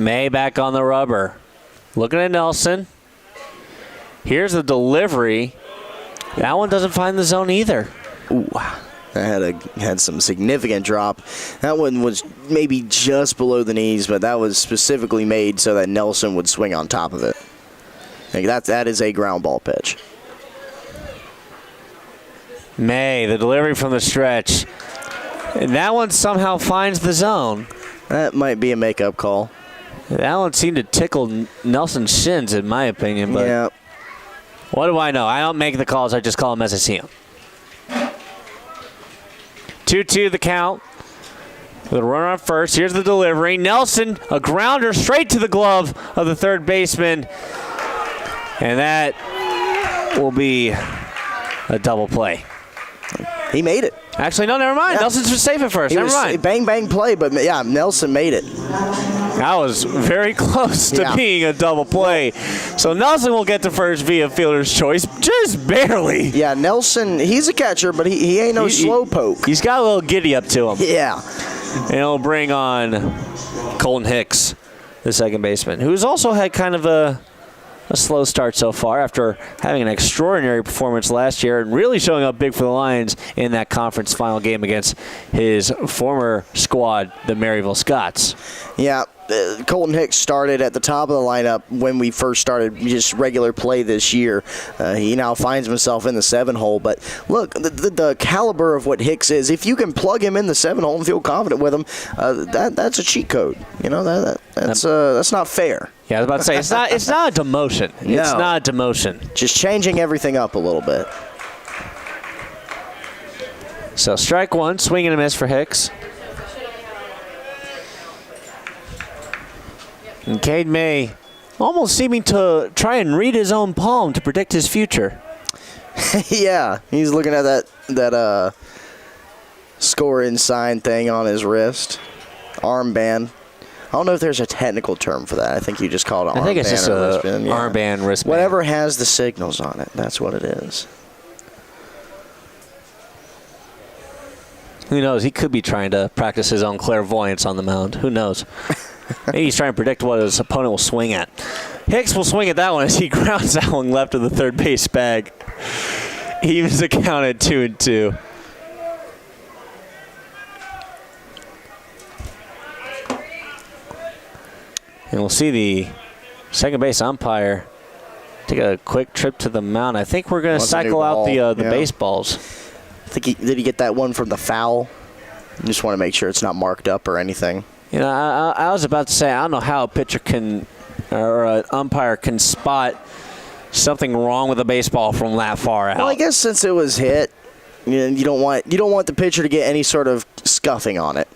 May back on the rubber. Looking at Nelson. Here's the delivery. That one doesn't find the zone either. Ooh, that had some significant drop. That one was maybe just below the knees, but that was specifically made so that Nelson would swing on top of it. I think that is a ground ball pitch. May, the delivery from the stretch. And that one somehow finds the zone. That might be a makeup call. That one seemed to tickle Nelson's shins, in my opinion. But yeah. What do I know? I don't make the calls. I just call them as I see them. 2-2 the count. With a runner on first. Here's the delivery. Nelson, a grounder straight to the glove of the third baseman. And that will be a double play. He made it. Actually, no, never mind. Yeah. Nelson's just safe at first. Never mind. Bang, bang play, but yeah, Nelson made it. That was very close to being a double play. So Nelson will get to first via fielder's choice, just barely. Yeah, Nelson, he's a catcher, but he ain't no slowpoke. He's got a little giddy up to him. Yeah. And he'll bring on Colton Hicks, the second baseman, who's also had kind of a slow start so far after having an extraordinary performance last year and really showing up big for the Lions in that conference final game against his former squad, the Maryville Scots. Yeah, Colton Hicks started at the top of the lineup when we first started just regular play this year. He now finds himself in the 7-hole. But look, the caliber of what Hicks is, if you can plug him in the 7-hole and feel confident with him, that's a cheat code. You know, that's not fair. Yeah, I was about to say, it's not a demotion. No. It's not a demotion. Just changing everything up a little bit. So strike one, swing and a miss for Hicks. And Cade May almost seeming to try and read his own palm to predict his future. Yeah, he's looking at that scoring sign thing on his wrist. Armband. I don't know if there's a technical term for that. I think you just call it armband. I think it's just or a wristband. Yeah. armband, wristband. Whatever has the signals on it, that's what it is. Who knows? He could be trying to practice his own clairvoyance on the mound. Who knows? Maybe he's trying to predict what his opponent will swing at. Hicks will swing at that one as he grounds that one left of the third base bag. He evens the count at 2-2. And we'll see the second base umpire take a quick trip to the mound. I think we're going to cycle out the baseballs. I think did he get that one from the foul? I just want to make sure it's not marked up or anything. You know, I was about to say, I don't know how a pitcher can, or an umpire can spot something wrong with a baseball from that far out. Well, I guess since it was hit, you don't want the pitcher to get any sort of scuffing on it,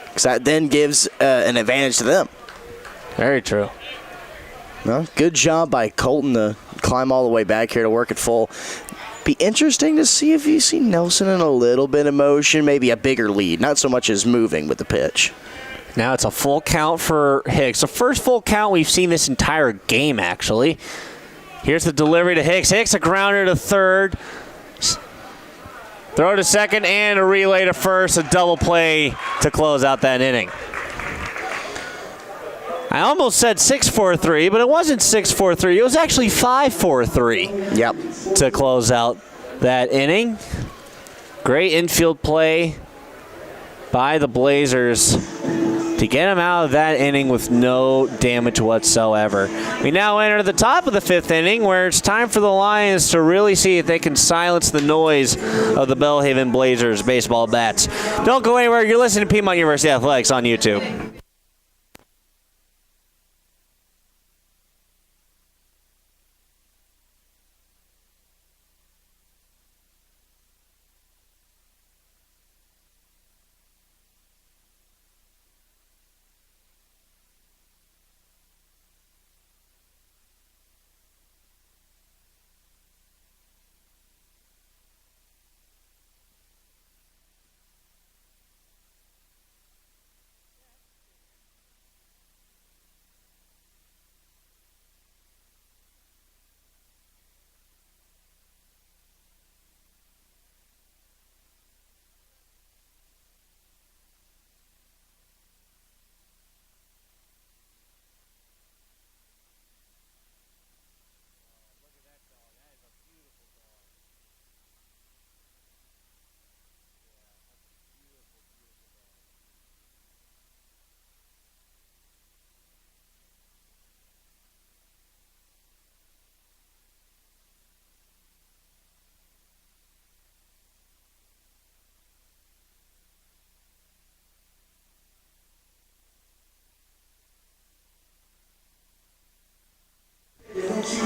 because that then gives an advantage to them. Very true. Well, good job by Colton to climb all the way back here to work it full. Be interesting to see if you see Nelson in a little bit of motion, maybe a bigger lead, not so much as moving with the pitch. Now it's a full count for Hicks. The first full count we've seen this entire game, actually. Here's the delivery to Hicks. Hicks, a grounder to third. Throw to second and a relay to first. A double play to close out that inning. I almost said 6-4-3, but it wasn't 6-4-3. It was actually 5-4-3. Yep. To close out that inning. Great infield play by the Blazers to get them out of that inning with no damage whatsoever. We now enter the top of the fifth inning, where it's time for the Lions to really see if they can silence the noise of the Belhaven Blazers baseball bats. Don't go anywhere. You're listening to Piedmont University Athletics on YouTube.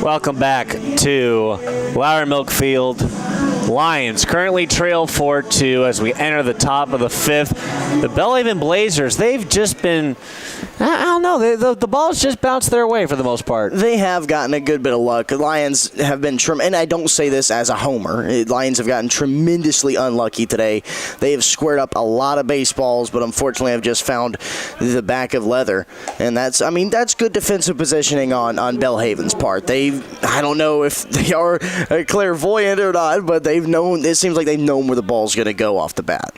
Welcome back to Loudermilk Field. Lions currently trail 4-2 as we enter the top of the fifth. The Belhaven Blazers, they've just been, I don't know, the ball's just bounced their way for the most part. They have gotten a good bit of luck. The Lions have been, and I don't say this as a homer, Lions have gotten tremendously unlucky today. They have squared up a lot of baseballs, but unfortunately have just found the back of leather. And that's good defensive positioning on Belhaven's part. I don't know if they are clairvoyant or not, but it seems like they've known where the ball's going to go off the bat.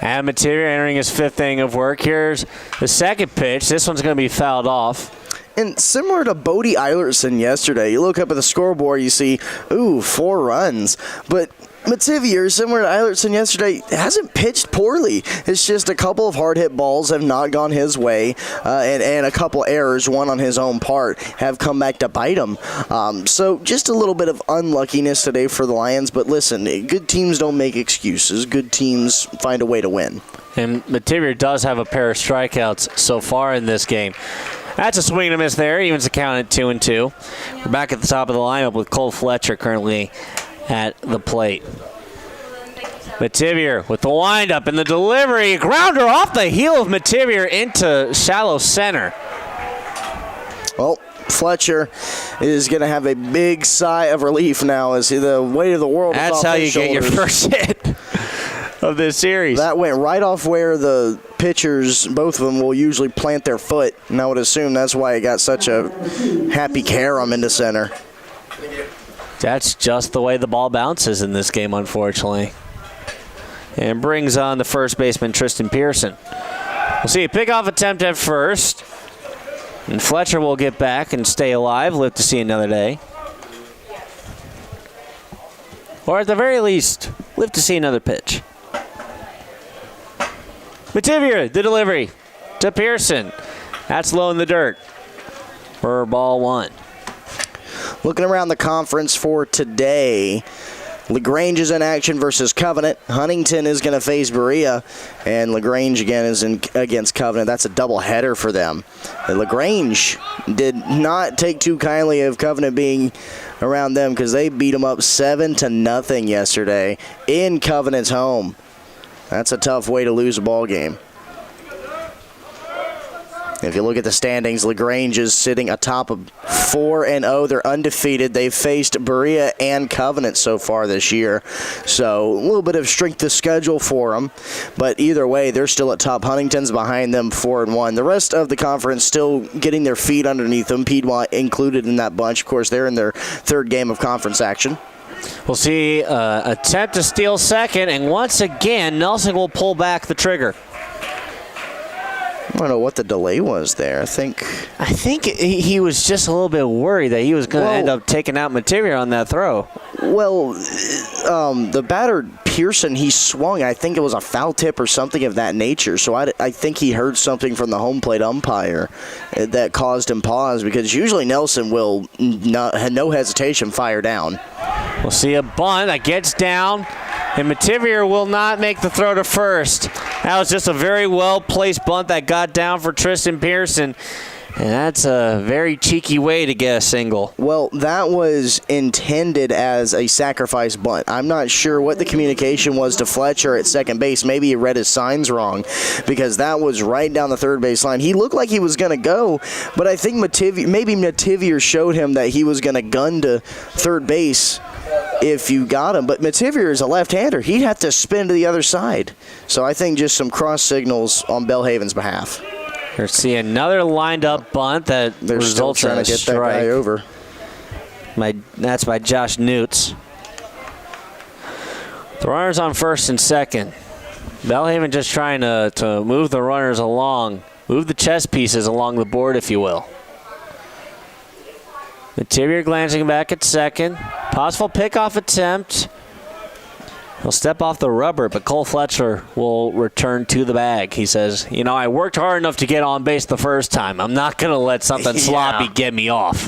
And Materia entering his fifth inning of work. Here's the second pitch. This one's going to be fouled off. And similar to Bodie Eilertson yesterday, you look up at the scoreboard, you see, 4 runs. But Mativier, similar to Eilertson yesterday, hasn't pitched poorly. It's just a couple of hard-hit balls have not gone his way, and a couple errors, one on his own part, have come back to bite him. So just a little bit of unluckiness today for the Lions. But listen, good teams don't make excuses. Good teams find a way to win. And Mativier does have a pair of strikeouts so far in this game. That's a swing and a miss there. Evens the count at 2-2. We're back at the top of the lineup with Cole Fletcher currently at the plate. Mativier with the windup and the delivery. Grounder off the heel of Mativier into shallow center. Well, Fletcher is going to have a big sigh of relief now as the weight of the world is off his shoulders. That's how you get your first hit of this series. That went right off where the pitchers, both of them, will usually plant their foot. And I would assume that's why it got such a happy carom into center. That's just the way the ball bounces in this game, unfortunately. And brings on the first baseman, Tristan Pearson. We'll see a pickoff attempt at first. And Fletcher will get back and stay alive. Live to see another day. Or at the very least, live to see another pitch. Mativier, the delivery to Pearson. That's low in the dirt for ball 1. Looking around the conference for today, LaGrange is in action versus Covenant. Huntington is going to face Berea, and LaGrange again is against Covenant. That's a doubleheader for them. And LaGrange did not take too kindly of Covenant being around them because they beat them up 7-0 yesterday in Covenant's home. That's a tough way to lose a ball game. If you look at the standings, LaGrange is sitting atop of 4-0. They're undefeated. They've faced Berea and Covenant so far this year. So a little bit of strength of schedule for them. But either way, they're still at top. Huntington's behind them 4-1. The rest of the conference still getting their feet underneath them. Piedmont included in that bunch. Of course, they're in their third game of conference action. We'll see attempt to steal second, and once again, Nelson will pull back the trigger. I don't know what the delay was there. I think he was just a little bit worried that he was going to end up taking out Mativier on that throw. Well, the batter, Pearson, he swung. I think it was a foul tip or something of that nature. So I think he heard something from the home plate umpire that caused him pause, because usually Nelson will no hesitation fire down. We'll see a bunt that gets down, and Mativier will not make the throw to first. That was just a very well-placed bunt that got down for Tristan Pearson. And that's a very cheeky way to get a single. Well, that was intended as a sacrifice bunt. I'm not sure what the communication was to Fletcher at second base. Maybe he read his signs wrong, because that was right down the third base line. He looked like he was going to go, but I think Mativier showed him that he was going to gun to third base if you got him. But Mativier is a left-hander. He'd have to spin to the other side. So I think just some cross signals on Belhaven's behalf. We're seeing another lined-up bunt that results in a strike. They're still trying to get that guy over. That's by Josh Newts. The runners on first and second. Belhaven just trying to move the runners along, move the chess pieces along the board, if you will. Mativier glancing back at second. Possible pickoff attempt. He'll step off the rubber, but Cole Fletcher will return to the bag. He says, I worked hard enough to get on base the first time. I'm not going to let something sloppy get me off.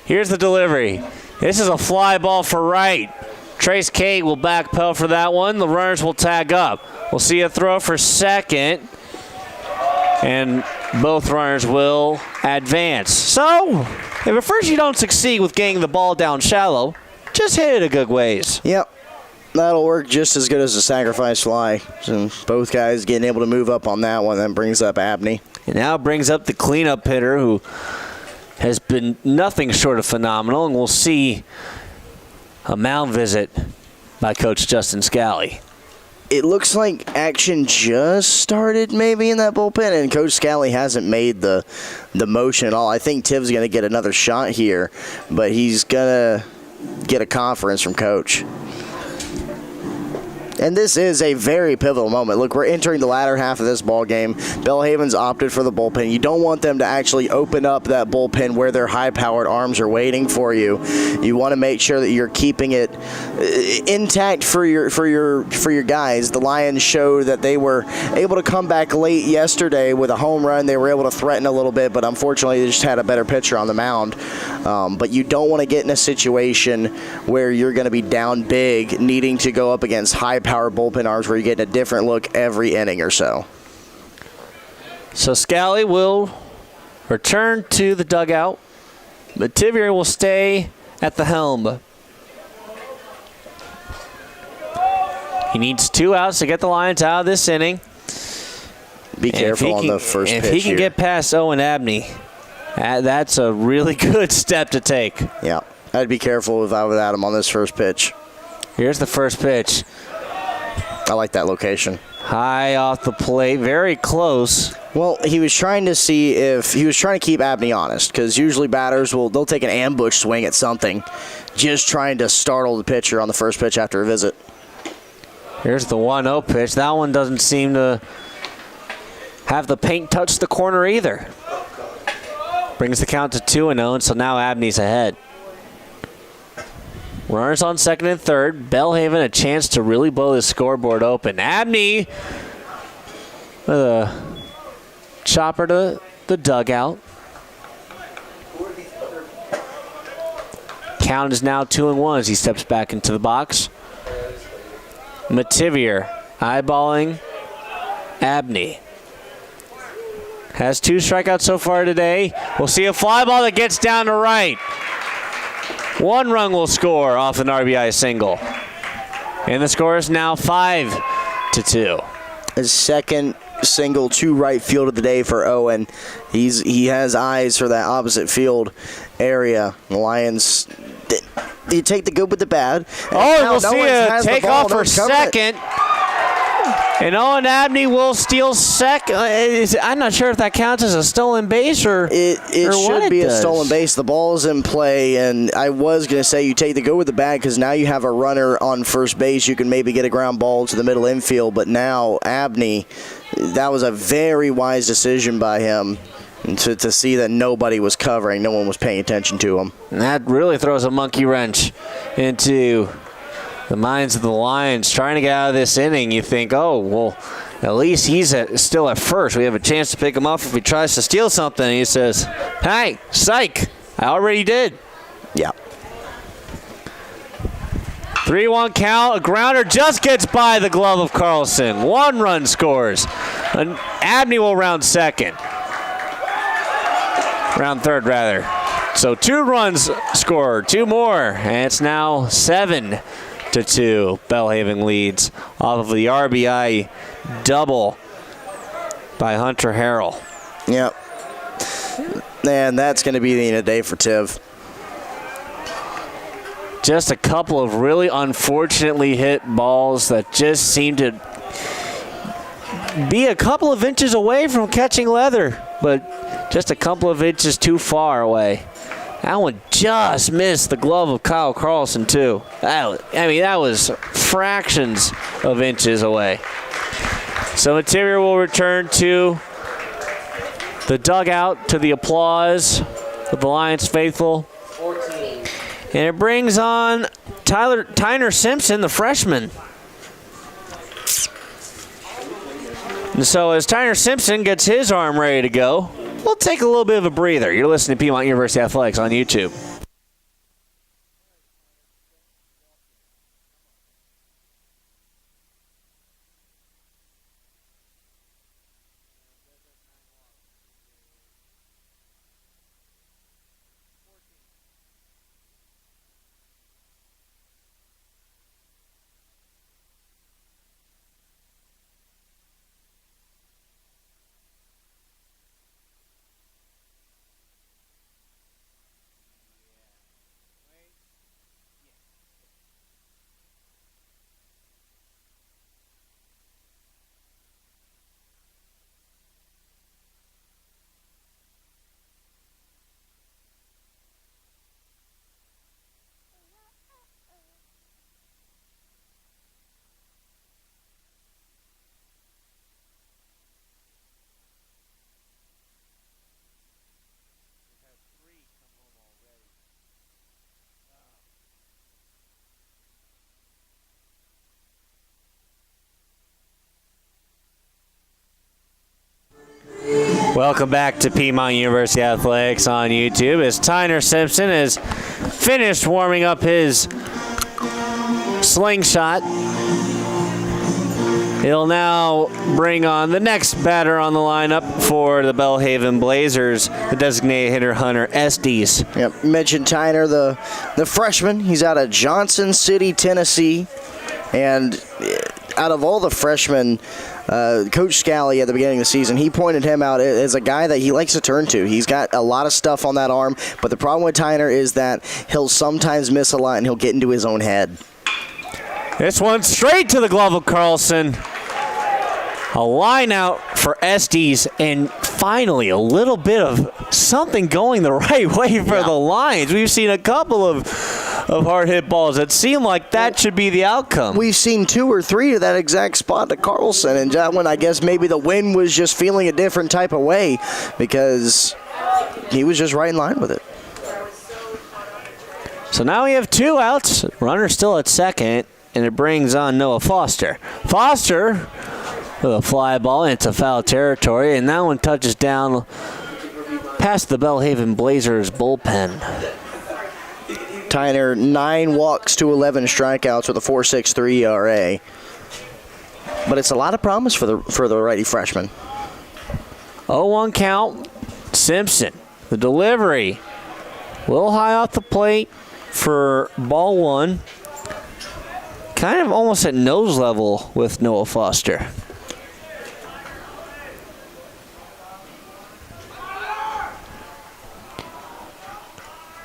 Here's the delivery. This is a fly ball for right. Trace Kate will backpedal for that one. The runners will tag up. We'll see a throw for second, and both runners will advance. So, if at first you don't succeed with getting the ball down shallow, just hit it a good ways. Yep. That'll work just as good as a sacrifice fly. So both guys getting able to move up on that one. That brings up Abney. And now brings up the cleanup hitter, who has been nothing short of phenomenal. And we'll see a mound visit by Coach Justin Scally. It looks like action just started maybe in that bullpen, and Coach Scally hasn't made the motion at all. I think Tiv's going to get another shot here, but he's going to get a conference from Coach. And this is a very pivotal moment. Look, we're entering the latter half of this ball game. Belhaven's opted for the bullpen. You don't want them to actually open up that bullpen where their high-powered arms are waiting for you. You want to make sure that you're keeping it intact for your guys. The Lions showed that they were able to come back late yesterday with a home run. They were able to threaten a little bit, but unfortunately they just had a better pitcher on the mound. But you don't want to get in a situation where you're going to be down big, needing to go up against high-powered bullpen arms where you're getting a different look every inning or so. So Scally will return to the dugout. Mativier will stay at the helm. He needs 2 outs to get the Lions out of this inning. Be careful on the first pitch. If he can get past Owen Abney, that's a really good step to take. Yeah, I'd be careful if I was at him on this first pitch. Here's the first pitch. I like that location. High off the plate, very close. Well, he was trying to see if he was trying to keep Abney honest, because usually batters they'll take an ambush swing at something, just trying to startle the pitcher on the first pitch after a visit. Here's the 1-0 pitch. That one doesn't seem to have the paint touch the corner either. Brings the count to 2-0, and so now Abney's ahead. Runners on second and third. Belhaven a chance to really blow the scoreboard open. Abney with a chopper to the dugout. Count is now 2-1 as he steps back into the box. Mativier eyeballing Abney. Has 2 strikeouts so far today. We'll see a fly ball that gets down to right. 1 run will score off an RBI single. And the score is now 5-2. His second single to right field of the day for Owen. He has eyes for that opposite field area. The Lions, you take the good with the bad. Oh, we'll see a takeoff for second. And Owen Abney will steal second. I'm not sure if that counts as a stolen base or it should be a stolen base. The ball's in play, and I was going to say you take the good with the bad because now you have a runner on first base. You can maybe get a ground ball to the middle infield, but now Abney, that was a very wise decision by him to see that nobody was covering. No one was paying attention to him. And that really throws a monkey wrench into the minds of the Lions trying to get out of this inning. You think, oh, well, at least he's still at first. We have a chance to pick him up if he tries to steal something. And he says, hey, psych, I already did. Yeah. 3-1 count. A grounder just gets by the glove of Carlson. 1 run scores. And Abney will round second. Round third, rather. So 2 runs scored, 2 more. And it's now 7-2. Belhaven leads off of the RBI double by Hunter Harrell. Yep. And that's going to be the end of the day for Tiv. Just a couple of really unfortunately hit balls that just seem to be a couple of inches away from catching leather, but just a couple of inches too far away. That one just missed the glove of Kyle Carlson, too. That was fractions of inches away. So Interior will return to the dugout, to the applause of the Lions faithful. 14. And it brings on Tyner Simpson, the freshman. And so as Tyner Simpson gets his arm ready to go, we'll take a little bit of a breather. You're listening to Piedmont University Athletics on YouTube. Welcome back to Piedmont University Athletics on YouTube as Tyner Simpson has finished warming up his slingshot. He'll now bring on the next batter on the lineup for the Belhaven Blazers, the designated hitter Hunter Estes. Yep, mentioned Tyner, the freshman. He's out of Johnson City, Tennessee. And out of all the freshmen, Coach Scally at the beginning of the season, he pointed him out as a guy that he likes to turn to. He's got a lot of stuff on that arm, but the problem with Tyner is that he'll sometimes miss a lot and he'll get into his own head. This one straight to the glove of Carlson. A line out for Estes, and finally a little bit of something going the right way for the Lions. We've seen a couple of hard hit balls that seem like that should be the outcome. We've seen 2 or 3 to that exact spot to Carlson, and that one, I guess maybe the wind was just feeling a different type of way because he was just right in line with it. So now we have 2 outs. Runner still at second, and it brings on Noah Foster. Foster with a fly ball into foul territory, and that one touches down past the Belhaven Blazers bullpen. Tyner, 9 walks to 11 strikeouts with a 4.63 ERA. But it's a lot of promise for the righty freshman. 0-1 count. Simpson, the delivery. A little high off the plate for ball 1. Kind of almost at nose level with Noah Foster.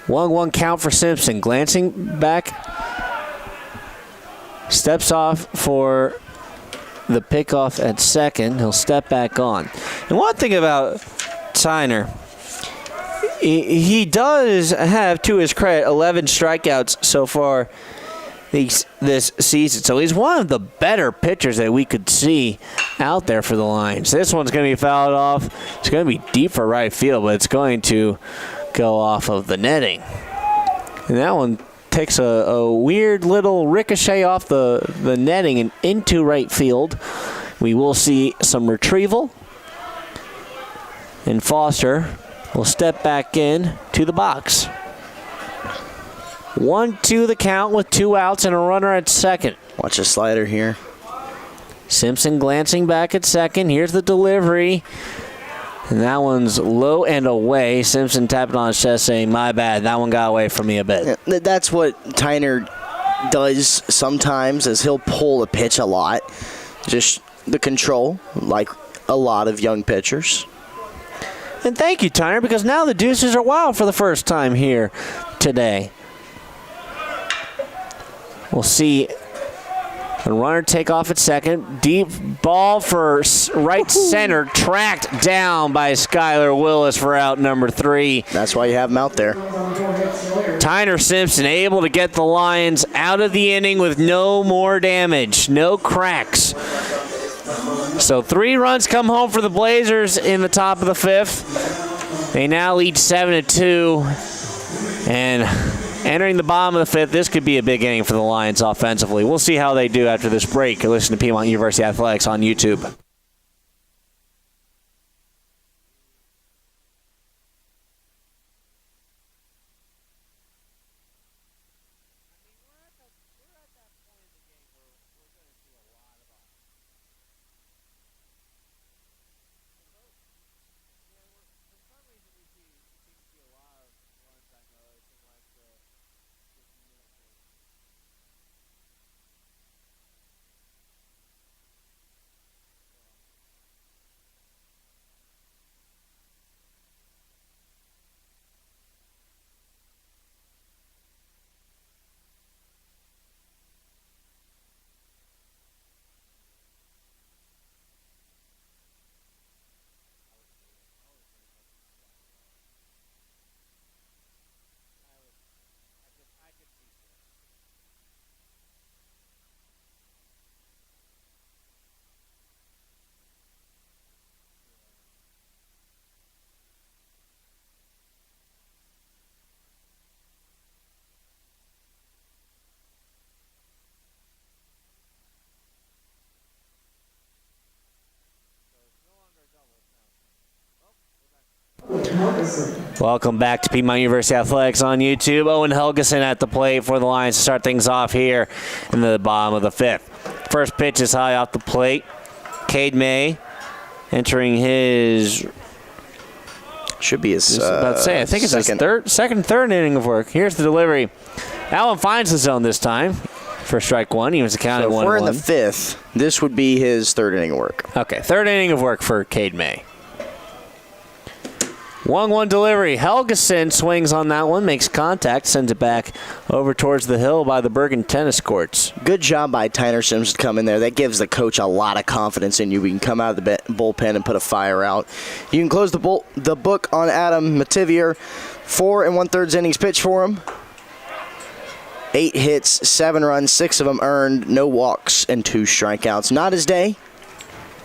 1-1 count for Simpson. Glancing back. Steps off for the pickoff at second. He'll step back on. And one thing about Tyner, he does have, to his credit, 11 strikeouts so far this season. So he's one of the better pitchers that we could see out there for the Lions. This one's going to be fouled off. It's going to be deep for right field, but it's going to go off of the netting. And that one takes a weird little ricochet off the netting and into right field. We will see some retrieval. And Foster will step back in to the box. 1-2 the count with 2 outs and a runner at second. Watch a slider here. Simpson glancing back at second. Here's the delivery. And that one's low and away. Simpson tapping on his chest saying, my bad, that one got away from me a bit. Yeah, that's what Tyner does sometimes, is he'll pull a pitch a lot. Just the control, like a lot of young pitchers. And thank you, Tyner, because now the Deuces are wild for the first time here today. We'll see the runner take off at second. Deep ball for right center, tracked down by Skylar Willis for out number 3. That's why you have him out there. Tyner Simpson able to get the Lions out of the inning with no more damage, no cracks. So 3 runs come home for the Blazers in the top of the 5th. They now lead 7-2. And entering the bottom of the 5th, this could be a big inning for the Lions offensively. We'll see how they do after this break. Listen to Piedmont University Athletics on YouTube. Welcome back to Piedmont University Athletics on YouTube. Owen Helgeson at the plate for the Lions to start things off here in the bottom of the 5th. First pitch is high off the plate. Cade May entering his... Should be his about to say, I think it's his third inning of work. Here's the delivery. That one finds the zone this time for strike 1. He was accounted 1-1. So if we're in the 5th, this would be his 3rd inning of work. Okay, 3rd inning of work for Cade May. 1-1 delivery. Helgeson swings on that one, makes contact, sends it back over towards the hill by the Bergen tennis courts. Good job by Tyner Sims to come in there. That gives the coach a lot of confidence in you. We can come out of the bullpen and put a fire out. You can close the book on Adam Mativier. 4 1/3 innings pitched for him. 8 hits, 7 runs, 6 of them earned, no walks, and 2 strikeouts. Not his day.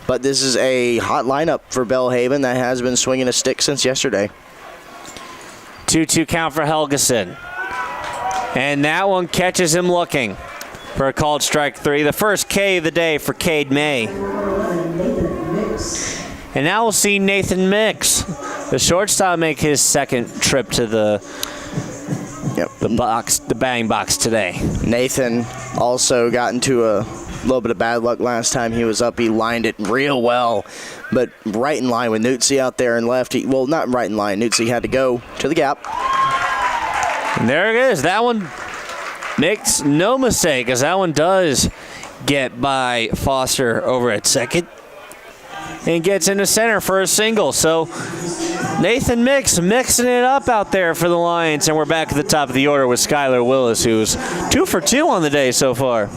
But this is a hot lineup for Belhaven that has been swinging a stick since yesterday. 2-2 count for Helgeson. And that one catches him looking for a called strike 3. The first K of the day for Cade May. And now we'll see Nathan Mix, the shortstop, make his second trip to the batting box today. Nathan also got into a little bit of bad luck last time he was up. He lined it real well, but right in line with Nutzi out there and left. Well, not right in line. Nutzi had to go to the gap. And there it is. That one makes no mistake, as that one does get by Foster over at second and gets into center for a single. So Nathan Mix mixing it up out there for the Lions, and we're back at the top of the order with Skylar Willis, who's 2 for 2 on the day so far.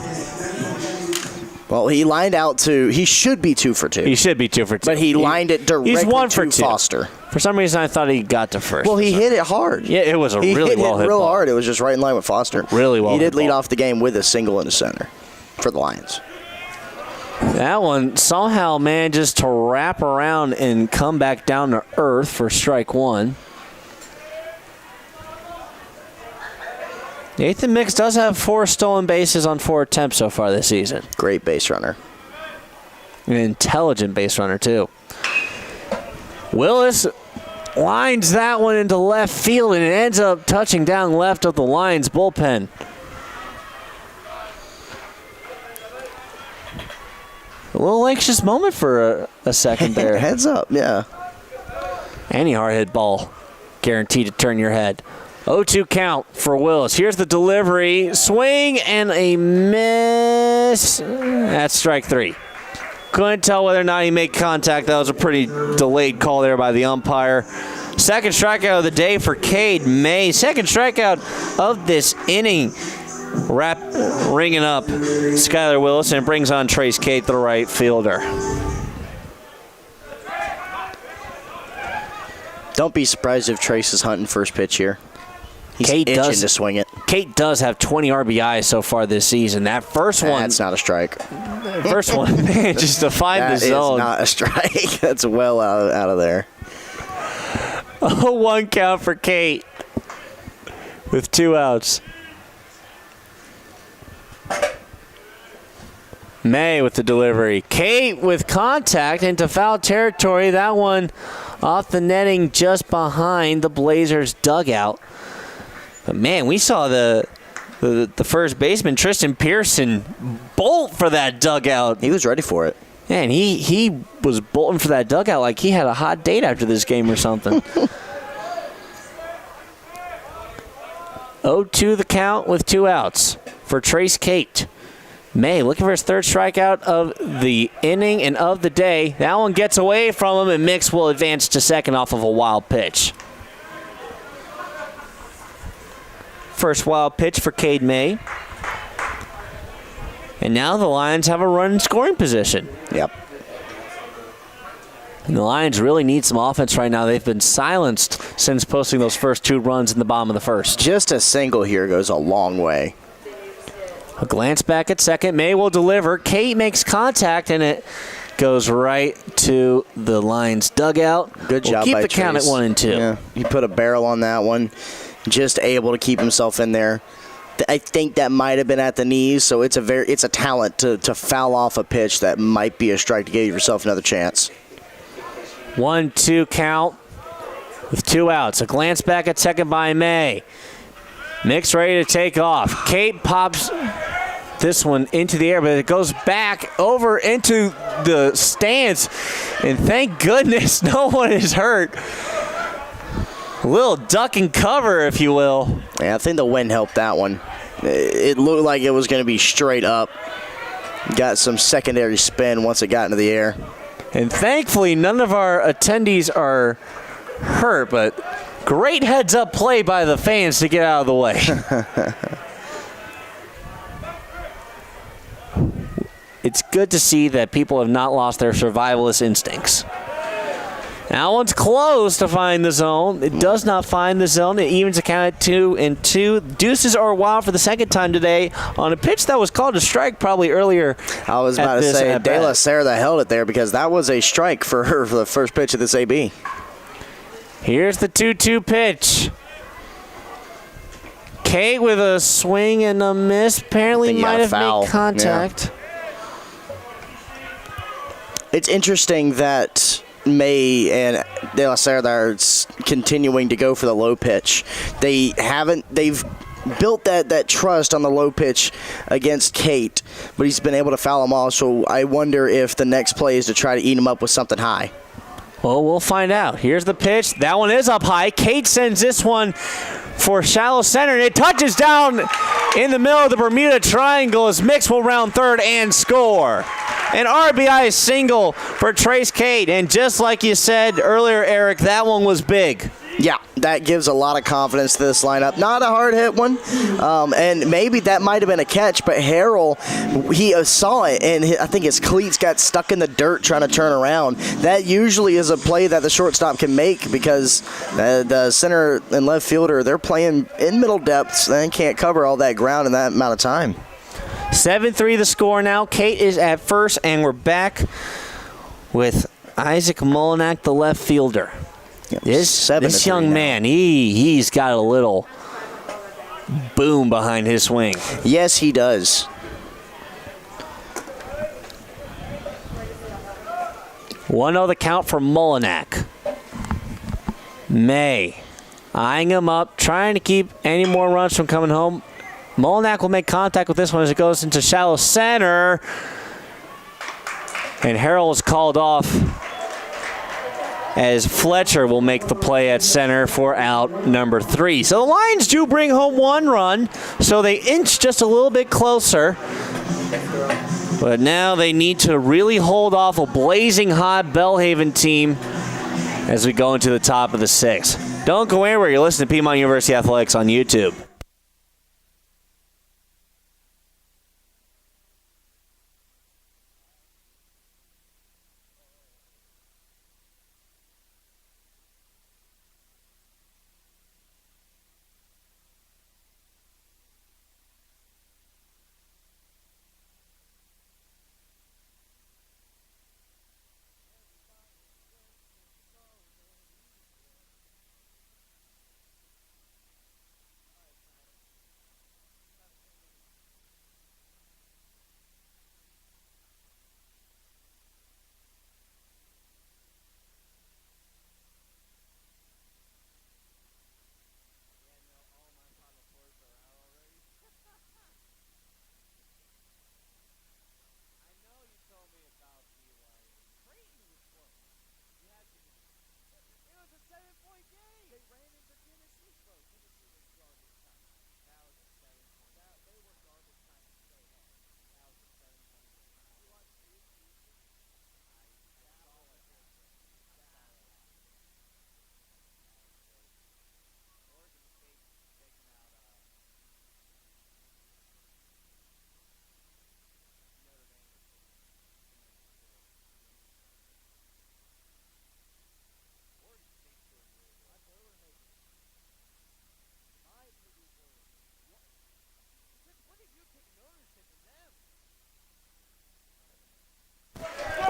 Well, he lined out to. He should be 2 for 2. He should be 2 for 2. But he lined it directly he's 1 for to 2. Foster. For some reason, I thought he got to first. Well, he hit it hard. Yeah, it was a really well hit real ball. hard. It was just right in line with Foster. Really well He did hit lead ball. off the game with a single in the center for the Lions. That one somehow managed to wrap around and come back down to earth for strike 1. Nathan Mix does have 4 stolen bases on 4 attempts so far this season. Great base runner. An intelligent base runner, too. Willis lines that one into left field, and it ends up touching down left of the Lions bullpen. A little anxious moment for a second there. Heads up, yeah. Any hard hit ball guaranteed to turn your head. 0-2 count for Willis. Here's the delivery. Swing and a miss. That's strike 3. Couldn't tell whether or not he made contact. That was a pretty delayed call there by the umpire. Second strikeout of the day for Cade May. Second strikeout of this inning. Ringing up Skylar Willis, and brings on Trace Cate, the right fielder. Don't be surprised if Trace is hunting first pitch here. He's itching to swing it. Cate does have 20 RBIs so far this season. That first one. That's not a strike. First one, man, just to find the zone. That is not a strike. That's well out of there. 0-1 count for Cate with 2 outs. May with the delivery. Cate with contact into foul territory. That one off the netting just behind the Blazers' dugout. But, man, we saw the first baseman, Tristan Pearson, bolt for that dugout. He was ready for it. Man, he was bolting for that dugout like he had a hot date after this game or something. 0-2 the count with 2 outs for Trace Cate. May looking for his 3rd strikeout of the inning and of the day. That one gets away from him, and Mix will advance to second off of a wild pitch. First wild pitch for Cade May. And now the Lions have a run in scoring position. Yep. And the Lions really need some offense right now. They've been silenced since posting those first 2 runs in the bottom of the first. Just a single here goes a long way. A glance back at second. May will deliver. Cate makes contact, and it goes right to the Lions' dugout. Good job keep by the count at Trace. 1-2. Yeah, he put a barrel on that one. Just able to keep himself in there. I think that might have been at the knees, so it's a talent to foul off a pitch that might be a strike to give yourself another chance. 1-2 count with 2 outs. A glance back at second by May. Mix ready to take off. Cate pops this one into the air, but it goes back over into the stands, and thank goodness no one is hurt. A little duck and cover, if you will. Yeah, I think the wind helped that one. It looked like it was going to be straight up. Got some secondary spin once it got into the air. And thankfully, none of our attendees are hurt, but great heads-up play by the fans to get out of the way. It's good to see that people have not lost their survivalist instincts. That one's close to find the zone. It does not find the zone. It evens the count at 2-2. Deuces are wild for the second time today on a pitch that was called a strike probably earlier. I was about to say, De La Cerda held it there because that was a strike for her for the first pitch of this AB. Here's the 2-2 pitch. Cate with a swing and a miss. Apparently might have made contact. Yeah. It's interesting that May and De La Cerda are continuing to go for the low pitch. They've built that trust on the low pitch against Cate, but he's been able to foul them all. So I wonder if the next play is to try to eat him up with something high. Well, we'll find out. Here's the pitch. That one is up high. Cate sends this one for shallow center, and it touches down in the middle of the Bermuda Triangle as Mix will round third and score. An RBI single for Trace Kate. And just like you said earlier, Eric, that one was big. Yeah, that gives a lot of confidence to this lineup. Not a hard hit one, and maybe that might have been a catch, but Harrell, he saw it, and I think his cleats got stuck in the dirt trying to turn around. That usually is a play that the shortstop can make because the center and left fielder, they're playing in middle depths. They can't cover all that ground in that amount of time. 7-3 the score now. Kate is at first, and we're back with Isaac Molinak, the left fielder. This young man, he's got a little boom behind his swing. Yes, he does. 1-0 the count for Molinak. May eyeing him up, trying to keep any more runs from coming home. Molinak will make contact with this one as it goes into shallow center. And Harrell is called off as Fletcher will make the play at center for out number 3. So the Lions do bring home 1 run, so they inch just a little bit closer. But now they need to really hold off a blazing hot Belhaven team as we go into the top of the 6th. Don't go anywhere. You're listening to Piedmont University Athletics on YouTube.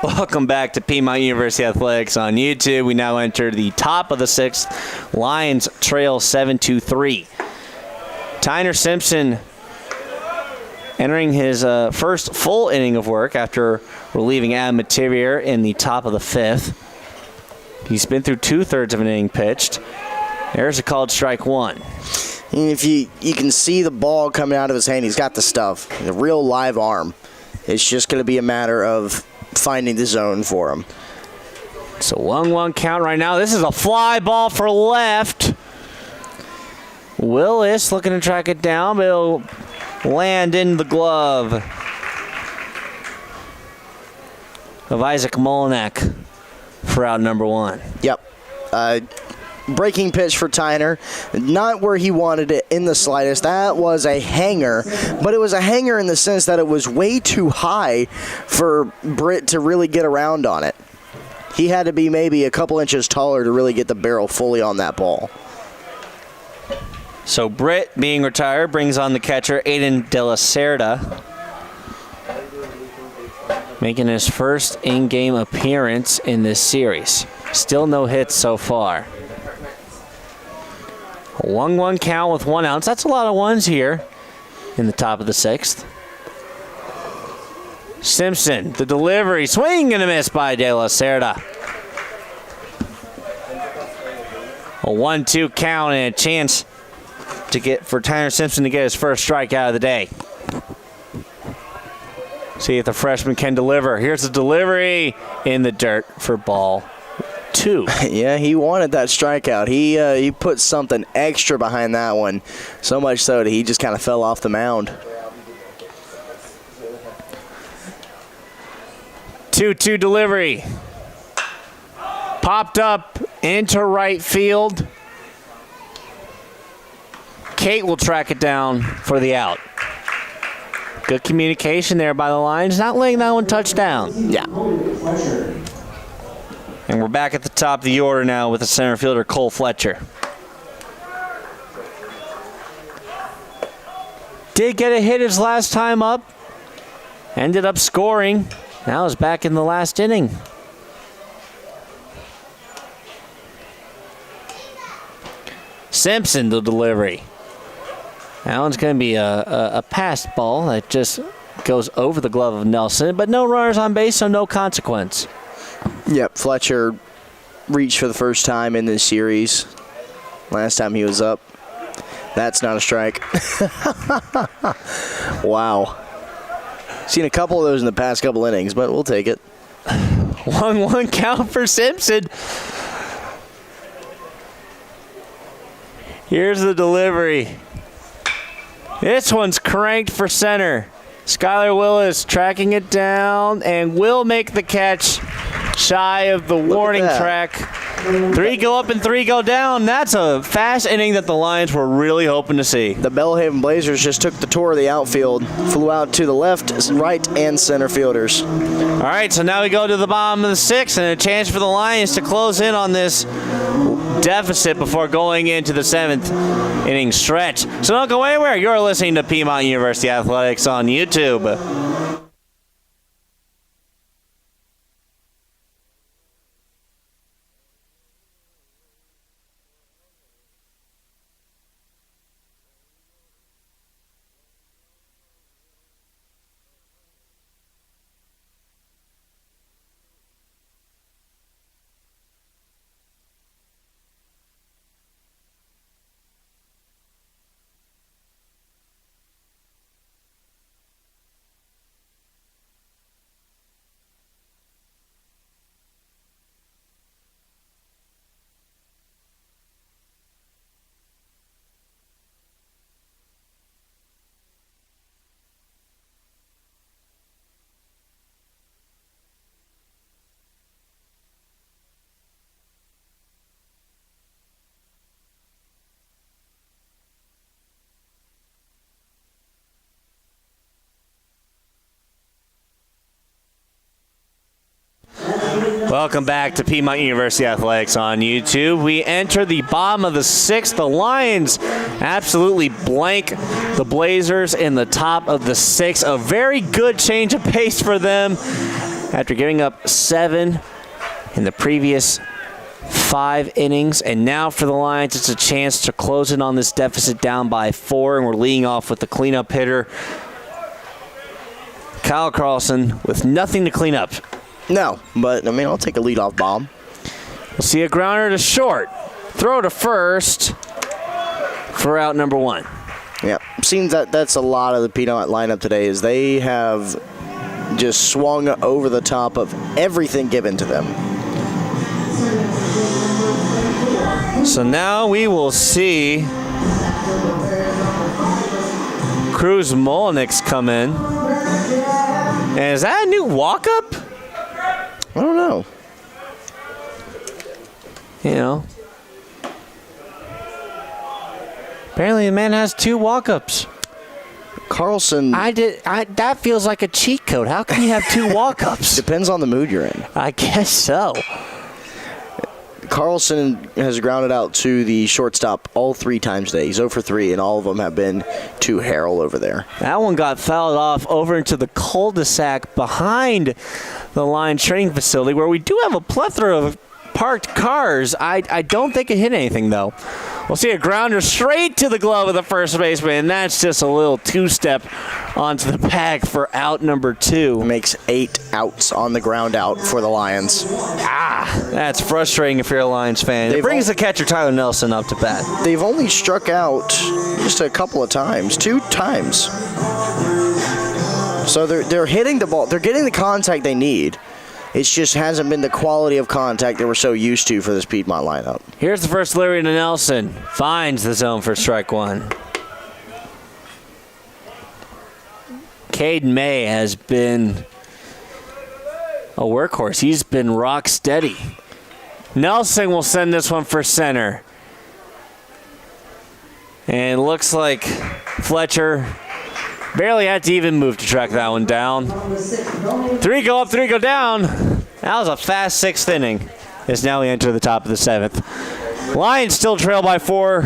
Welcome back to Piedmont University Athletics on YouTube. We now enter the top of the 6th. Lions trail 7-3. Tyner Simpson entering his first full inning of work after relieving Adam Mativier in the top of the 5th. He's been through 2/3 of an inning pitched. There's a called strike 1. And if you can see the ball coming out of his hand, he's got the stuff, a real live arm. It's just going to be a matter of finding the zone for him. It's a 1-1 count right now. This is a fly ball for left. Willis looking to track it down, but it'll land in the glove of Isaac Molinak for out number 1. Yep. Breaking pitch for Tyner. Not where he wanted it in the slightest. That was a hanger, but it was a hanger in the sense that it was way too high for Britt to really get around on it. He had to be maybe a couple inches taller to really get the barrel fully on that ball. So Britt, being retired, brings on the catcher, Aiden De La Cerda, making his first in-game appearance in this series. Still no hits so far. A 1-1 count with 1 out. That's a lot of ones here in the top of the 6th. Simpson, the delivery, swing and a miss by De La Cerda. A 1-2 count and a chance to get for Tyner Simpson to get his first strikeout of the day. See if the freshman can deliver. Here's the delivery in the dirt for ball 2. Yeah, he wanted that strikeout. He put something extra behind that one, so much so that he just kind of fell off the mound. 2-2 delivery. Popped up into right field. Kate will track it down for the out. Good communication there by the Lions, not letting that one touch down. Yeah. And we're back at the top of the order now with the center fielder, Cole Fletcher. Did get a hit his last time up. Ended up scoring. Now is back in the last inning. Simpson, the delivery. That one's going to be a passed ball that just goes over the glove of Nelson, but no runners on base, so no consequence. Yep, Fletcher reached for the first time in this series. Last time he was up. That's not a strike. Wow. Seen a couple of those in the past couple innings, but we'll take it. 1-1 count for Simpson. Here's the delivery. This one's cranked for center. Skylar Willis tracking it down and will make the catch shy of the warning track. 3 go up and 3 go down. That's a fast inning that the Lions were really hoping to see. The Belhaven Blazers just took the tour of the outfield, flew out to the left, right, and center fielders. All right, so now we go to the bottom of the 6th and a chance for the Lions to close in on this deficit before going into the 7th inning stretch. So don't go anywhere. You're listening to Piedmont University Athletics on YouTube. Welcome back to Piedmont University Athletics on YouTube. We enter the bottom of the 6th. The Lions absolutely blank the Blazers in the top of the 6th. A very good change of pace for them after giving up 7 in the previous 5 innings. And now for the Lions, it's a chance to close in on this deficit down by 4. And we're leading off with the cleanup hitter, Kyle Carlson, with nothing to clean up. No, but, I mean, I'll take a leadoff bomb. We'll see a grounder to short. Throw to first for out number 1. Yeah, seems that's a lot of the Piedmont lineup today is they have just swung over the top of everything given to them. So now we will see Cruz Molinix come in. And is that a new walk-up? I don't know. You know. Apparently the man has 2 walk-ups. Carlson. That feels like a cheat code. How can you have 2 walk-ups? Depends on the mood you're in. I guess so. Carlson has grounded out to the shortstop all 3 times today. He's 0 for 3, and all of them have been to Harrell over there. That one got fouled off over into the cul-de-sac behind the Lions training facility, where we do have a plethora of parked cars. I don't think it hit anything, though. We'll see a grounder straight to the glove of the first baseman, and that's just a little 2-step onto the bag for out number 2. It makes 8 outs on the ground out for the Lions. That's frustrating if you're a Lions fan. It brings the catcher Tyler Nelson up to bat. They've only struck out just a couple of times, 2 times. So they're hitting the ball. They're getting the contact they need. It just hasn't been the quality of contact that we're so used to for this Piedmont lineup. Here's the first delivery to Nelson. Finds the zone for strike 1. Caden May has been A workhorse. He's been rock steady. Nelson will send this one for center. And it looks like Fletcher barely had to even move to track that one down. 3 go up, 3 go down. That was a fast 6th inning. As now we enter the top of the 7th. Lions still trail by 4.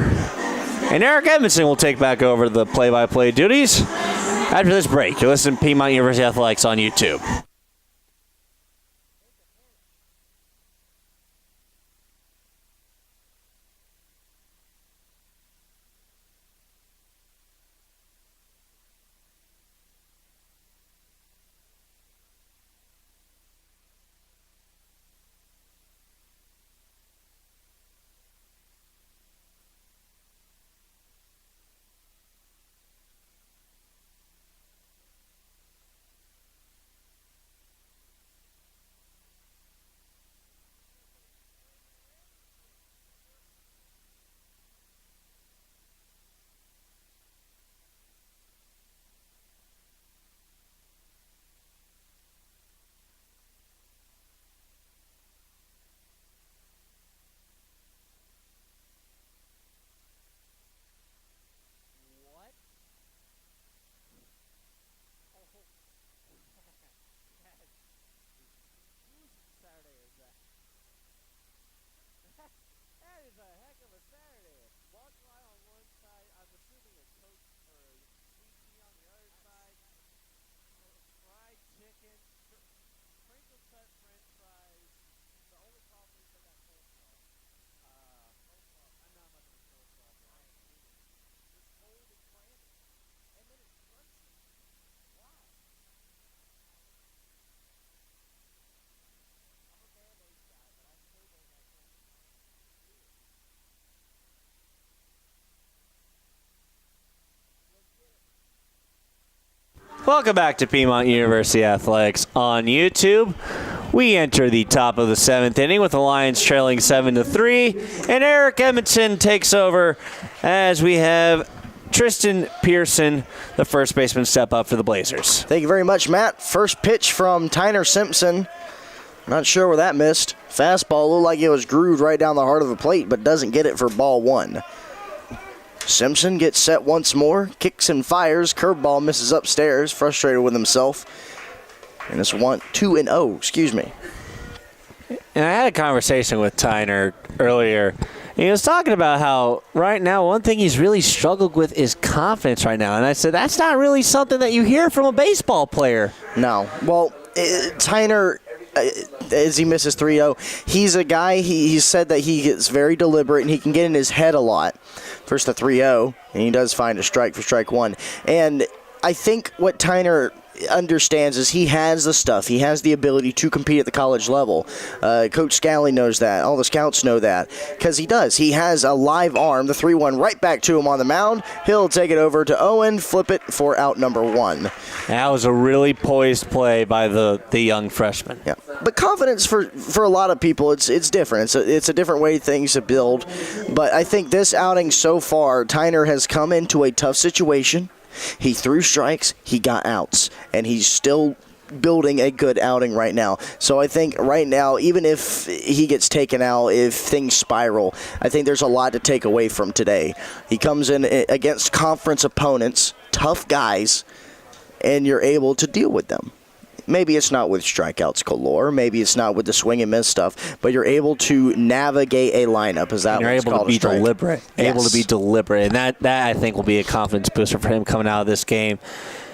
And Eric Edmondson will take back over the play-by-play duties. After this break, you're listening to Piedmont University Athletics on YouTube. Welcome back to Piedmont University Athletics on YouTube. We enter the top of the 7th inning with the Lions trailing 7-3, and Eric Edmondson takes over as we have Tristan Pearson, the first baseman, step up for the Blazers. Thank you very much, Matt. First pitch from Tyner Simpson. Not sure where that missed. Fastball looked like it was grooved right down the heart of the plate, but doesn't get it for ball 1. Simpson gets set once more, kicks and fires. Curveball misses upstairs, frustrated with himself. And it's 2-0, excuse me. And I had a conversation with Tyner earlier. He was talking about how right now one thing he's really struggled with is confidence right now. And I said, that's not really something that you hear from a baseball player. No. Well, Tyner, as he misses 3-0, he's a guy, he said that he gets very deliberate and he can get in his head a lot. First the 3-0, and he does find a strike for strike 1. And I think what Tyner understands is he has the stuff. He has the ability to compete at the college level. Coach Scally knows that. All the scouts know that because he does. He has a live arm, the 3-1 right back to him on the mound. He'll take it over to Owen, flip it for out number 1. That was a really poised play by the young freshman. Yeah, but confidence for a lot of people, it's different. It's a different way things to build. But I think this outing so far, Tyner has come into a tough situation. He threw strikes, he got outs, and he's still building a good outing right now. So I think right now, even if he gets taken out, if things spiral, I think there's a lot to take away from today. He comes in against conference opponents, tough guys, and you're able to deal with them. Maybe it's not with strikeouts galore. Maybe it's not with the swing and miss stuff, but you're able to navigate a lineup. Is that you're what's able to be deliberate. Yes. Able to be deliberate, and that I think will be a confidence booster for him coming out of this game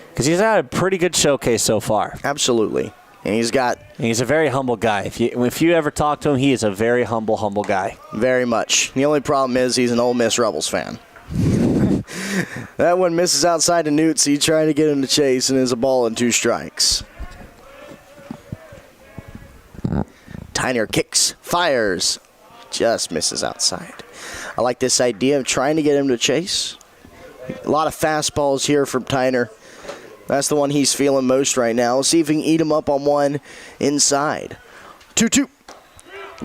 because he's had a pretty good showcase so far. Absolutely, and he's a very humble guy. If you ever talk to him, he is a very humble guy. Very much. The only problem is he's an Ole Miss Rebels fan. That one misses outside the Newts. He tried to get him to chase, and is a ball and 2 strikes. Tyner kicks, fires, just misses outside. I like this idea of trying to get him to chase. A lot of fastballs here from Tyner. That's the one he's feeling most right now. See if he can eat him up on one inside. 2-2.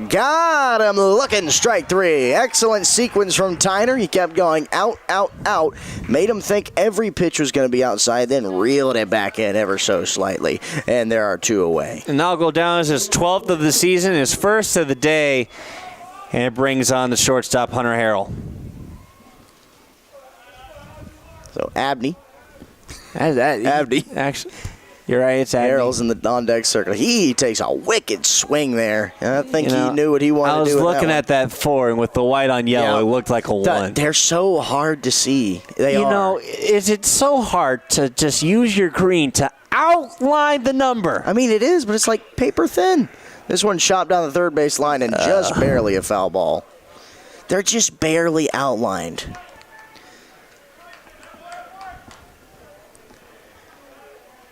Got him looking, strike three. Excellent sequence from Tyner. He kept going out, out, out. Made him think every pitch was going to be outside, then reeled it back in ever so slightly. And there are two away. And now go down as his 12th of the season, his first of the day. And it brings on the shortstop, Hunter Harrell. So Abney. Abney. Actually, you're right, it's Abney. Harrell's in the on-deck circle. He takes a wicked swing there. I think he knew what he wanted to do. I was looking at that 4, and with the white on yellow, it looked like a 1. They're so hard to see. They are. You know, is it so hard to just use your green to outline the number? I mean, it is, but it's like paper thin. This one shot down the third base line and just barely a foul ball. They're just barely outlined.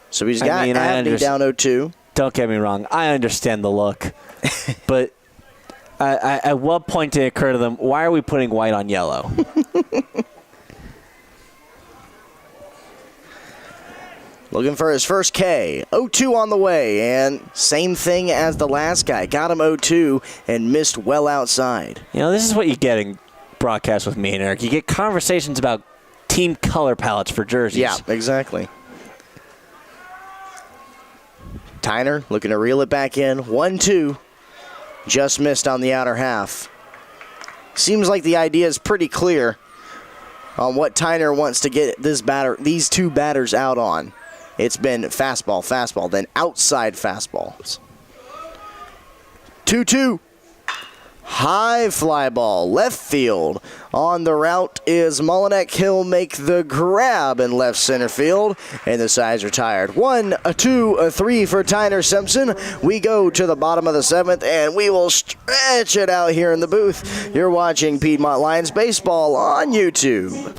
So he's got Abney down 0-2. Don't get me wrong. I understand the look. But at what point did it occur to them, why are we putting white on yellow? Looking for his first K. 0-2 on the way, and same thing as the last guy. Got him 0-2 and missed well outside. You know, this is what you get in broadcast with me and Eric. You get conversations about team color palettes for jerseys. Yeah, exactly. Tyner looking to reel it back in. 1-2. Just missed on the outer half. Seems like the idea is pretty clear on what Tyner wants to get these two batters out on. It's been fastball, fastball, then outside fastballs. 2-2. High fly ball, left field. On the route is Molinek. He'll make the grab in left center field, and the side's retired. 1, 2, 3 for Tyner Simpson. We go to the bottom of the 7th, and we will stretch it out here in the booth. You're watching Piedmont Lions Baseball on YouTube.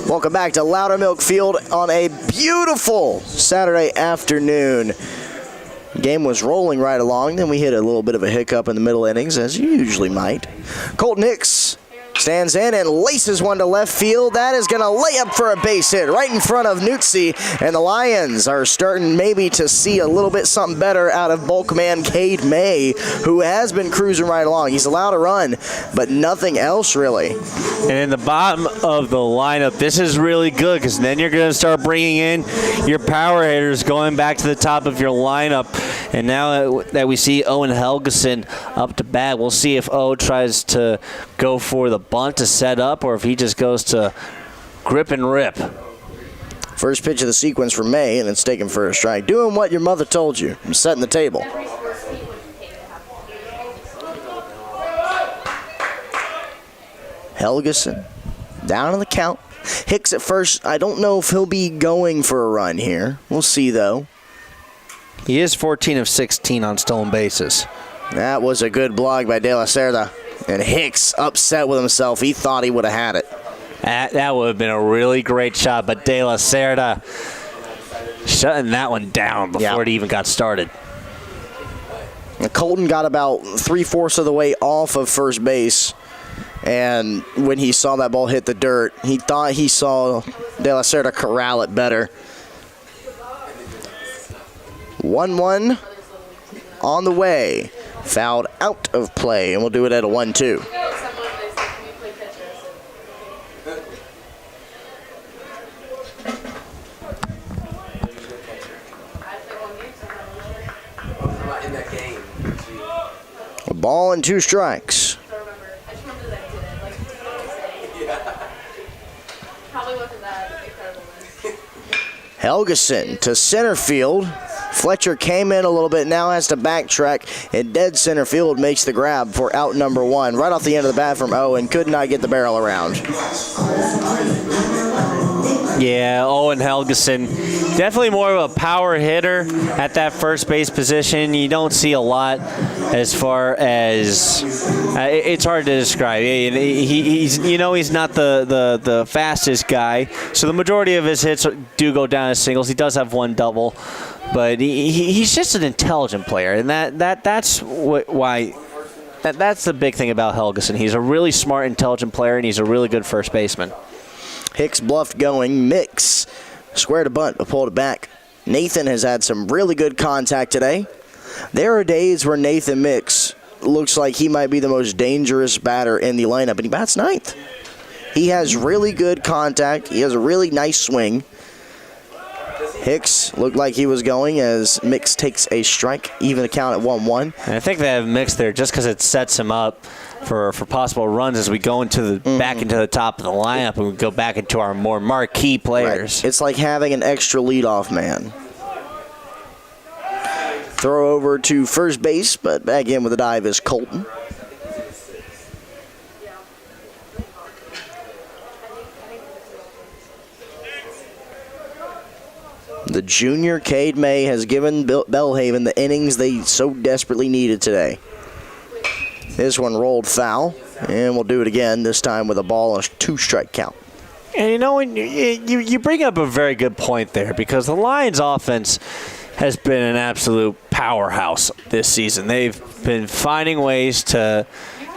Welcome back to Loudermilk Field on a beautiful Saturday afternoon. Game was rolling right along, then we hit a little bit of a hiccup in the middle innings, as you usually might. Colton Hicks stands in and laces one to left field. That is going to lay up for a base hit right in front of Nutzi, and the Lions are starting maybe to see a little bit something better out of bulk man Cade May, who has been cruising right along. He's allowed a run, but nothing else really. And in the bottom of the lineup, this is really good because then you're going to start bringing in your power hitters going back to the top of your lineup. And now that we see Owen Helgeson up to bat, we'll see if O tries to go for the bunt to set up or if he just goes to grip and rip. First pitch of the sequence for May, and it's taken for a strike. Doing what your mother told you. I'm setting the table. Helgeson down on the count. Hicks at first. I don't know if he'll be going for a run here. We'll see, though. He is 14 of 16 on stolen bases. That was a good block by De La Cerda. And Hicks upset with himself. He thought he would have had it. That would have been a really great shot, but De La Cerda shutting that one down before it even got started. And Colton got about 3/4 of the way off of first base. And when he saw that ball hit the dirt, he thought he saw De La Cerda corral it better. 1-1 on the way. Fouled out of play, and we'll do it at a 1-2. Someone they said, can you play pitcher? I play one game, so I'm not In that game. A ball and 2 strikes. I don't remember. I just remember that I did it. Like, yeah. Probably wasn't that incredible. Helgeson to center field. Fletcher came in a little bit, now has to backtrack, and dead center field makes the grab for out number 1. Right off the end of the bat from Owen, could not get the barrel around. Yeah, Owen Helgeson, definitely more of a power hitter at that first base position. You don't see a lot as far as it's hard to describe. He's not the fastest guy, so the majority of his hits do go down as singles. He does have 1 double, but he's just an intelligent player, and that's why. That's the big thing about Helgeson. He's a really smart, intelligent player, and he's a really good first baseman. Hicks bluffed going. Mix squared a bunt, but pulled it back. Nathan has had some really good contact today. There are days where Nathan Mix looks like he might be the most dangerous batter in the lineup, and he bats 9th. He has really good contact. He has a really nice swing. Hicks looked like he was going as Mix takes a strike, even a count at 1-1. And I think they have Mix there just because it sets him up for possible runs as we go into the back into the top of the lineup and we go back into our more marquee players. Right. It's like having an extra leadoff man. Throw over to first base, but back in with a dive is Colton. The junior Cade May has given Belhaven the innings they so desperately needed today. This one rolled foul, and we'll do it again, this time with a ball and a 2-strike count. And you bring up a very good point there because the Lions offense has been an absolute powerhouse this season. They've been finding ways to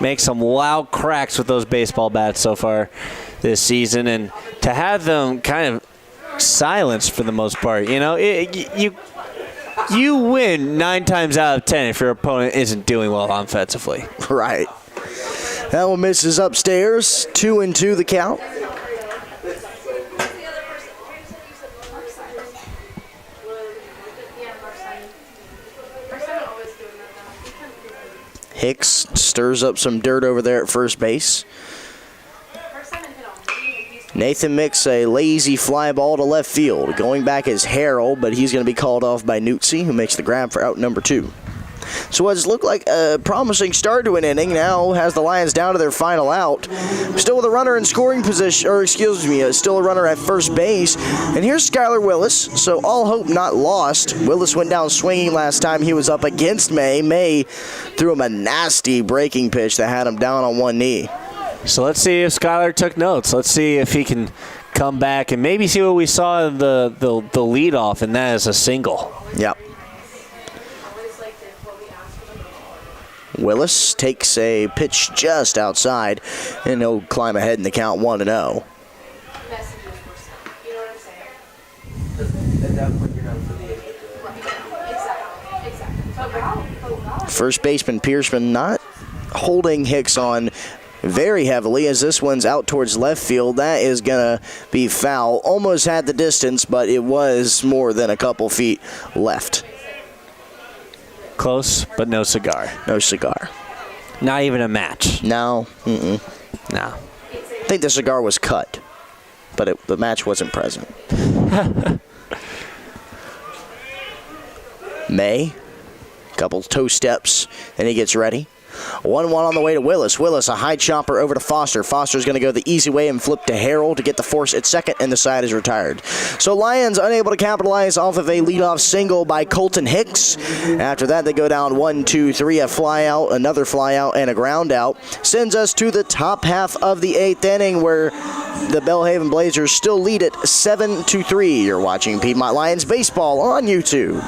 make some loud cracks with those baseball bats so far this season, and to have them kind of silenced for the most part. You win 9 times out of 10 if your opponent isn't doing well offensively. Right. That one misses upstairs. 2-2 the count. Hicks stirs up some dirt over there at first base. Nathan Mix a lazy fly ball to left field. Going back is Harrell, but he's going to be called off by Nutzi, who makes the grab for out number 2. So what's looked like a promising start to an inning now has the Lions down to their final out. Still with a runner in scoring position, still a runner at first base. And here's Skylar Willis, so all hope not lost. Willis went down swinging last time he was up against May. May threw him a nasty breaking pitch that had him down on one knee. So let's see if Skylar took notes. Let's see if he can come back and maybe see what we saw in the leadoff, and that is a single. Yep. Willis takes a pitch just outside, and he'll climb ahead in the count 1-0. First baseman Pierceman not holding Hicks on very heavily as this one's out towards left field. That is going to be foul. Almost had the distance, but it was more than a couple feet left. Close, but no cigar. No cigar. Not even a match. No. No. I think the cigar was cut, but the match wasn't present. May, couple toe steps, and he gets ready. 1-1 on the way to Willis. Willis, a high chopper over to Foster. Foster's going to go the easy way and flip to Harrell to get the force at second, and the side is retired. So Lions unable to capitalize off of a leadoff single by Colton Hicks. After that, they go down 1-2-3, a fly out, another fly out, and a ground out. Sends us to the top half of the 8th inning where the Belhaven Blazers still lead it 7-3. You're watching Piedmont Lions baseball on YouTube.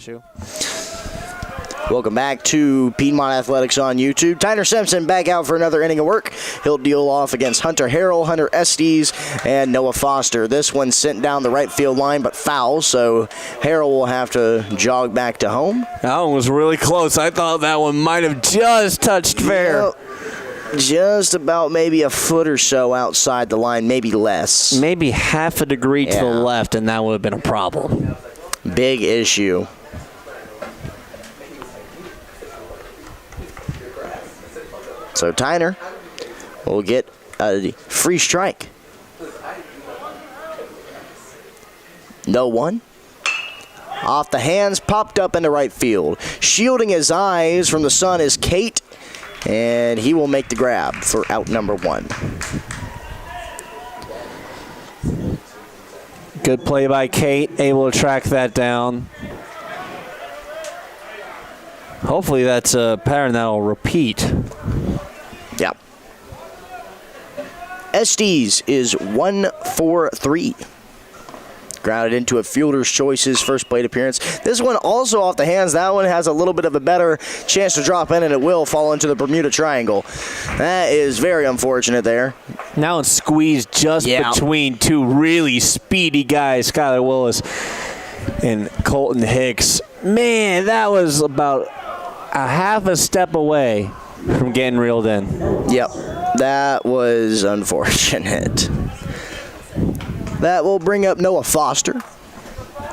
Shoe. Welcome back to Piedmont Athletics on YouTube. Tyner Simpson back out for another inning of work. He'll deal off against Hunter Harrell, Hunter Estes, and Noah Foster. This one sent down the right field line, but foul, so Harrell will have to jog back to home. That one was really close. I thought that one might have just touched fair. Yep. Just about maybe a foot or so outside the line, maybe less. Maybe half a degree to the left, and that would have been a problem. Big issue. So Tyner will get a free strike. No one. Off the hands, popped up into right field. Shielding his eyes from the sun is Kate, and he will make the grab for out number 1. Good play by Kate, able to track that down. Hopefully that's a pattern that will repeat. Yep. Estes is 1 for 3. Grounded into a fielder's choices first plate appearance. This one also off the hands. That one has a little bit of a better chance to drop in, and it will fall into the Bermuda Triangle. That is very unfortunate there. Now it's squeezed just between two really speedy guys, Skylar Willis and Colton Hicks. Man, that was about a half a step away from getting reeled in. Yep, that was unfortunate. That will bring up Noah Foster.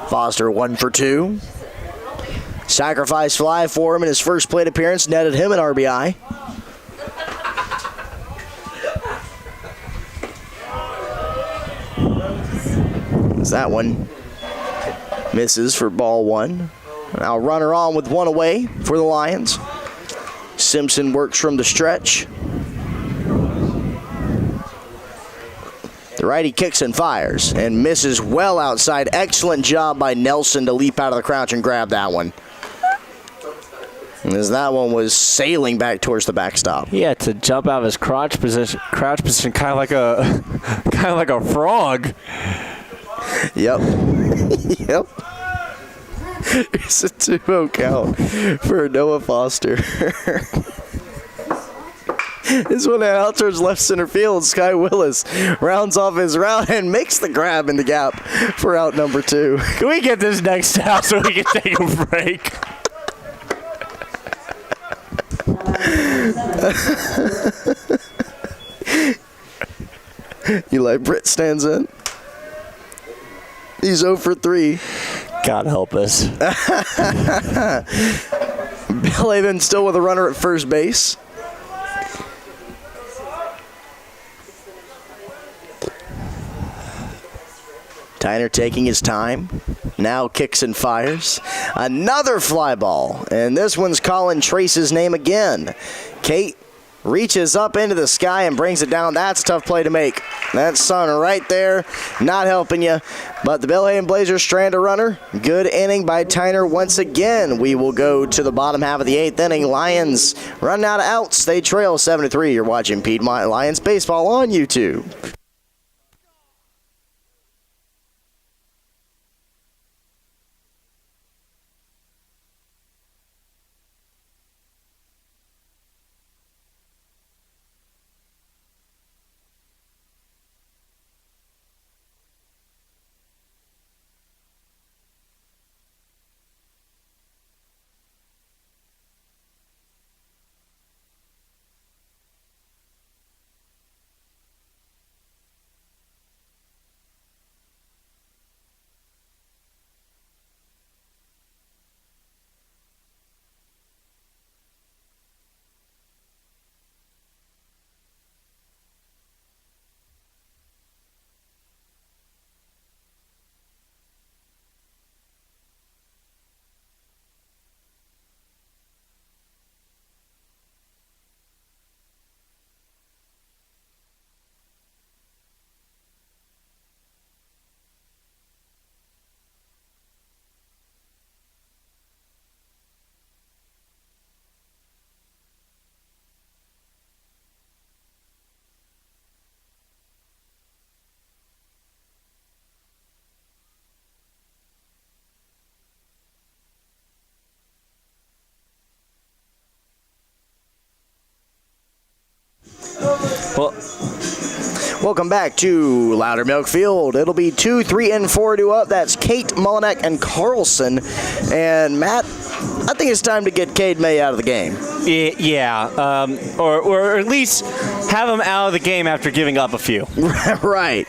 Foster 1 for 2. Sacrifice fly for him in his first plate appearance, netted him an RBI. That one misses for ball 1. Now runner on with 1 away for the Lions. Simpson works from the stretch. The righty kicks and fires and misses well outside. Excellent job by Nelson to leap out of the crouch and grab that one. As that one was sailing back towards the backstop. He had to jump out of his crouch position kind of like a frog. Yep. Yep. It's a 2-0 count for Noah Foster. This one out towards left center field. Sky Willis rounds off his route and makes the grab in the gap for out number 2. Can we get this next out so we can take a break? Eli Britt stands in. He's 0 for 3. God help us. Belhaven still with a runner at first base. Tyner taking his time. Now kicks and fires. Another fly ball. And this one's calling Trace's name again. Kate reaches up into the sky and brings it down. That's a tough play to make. That sun right there, not helping you. But the Belhaven Blazers strand a runner. Good inning by Tyner once again. We will go to the bottom half of the 8th inning. Lions run out of outs. They trail 7-3. You're watching Piedmont Lions Baseball on YouTube. Well, Welcome back to Loudermilk Field. It'll be 2, 3, and 4 due up. That's Kate, Mullinack, and Carlson. And Matt, I think it's time to get Cade May out of the game. yeah, or at least have him out of the game after giving up a few. Right.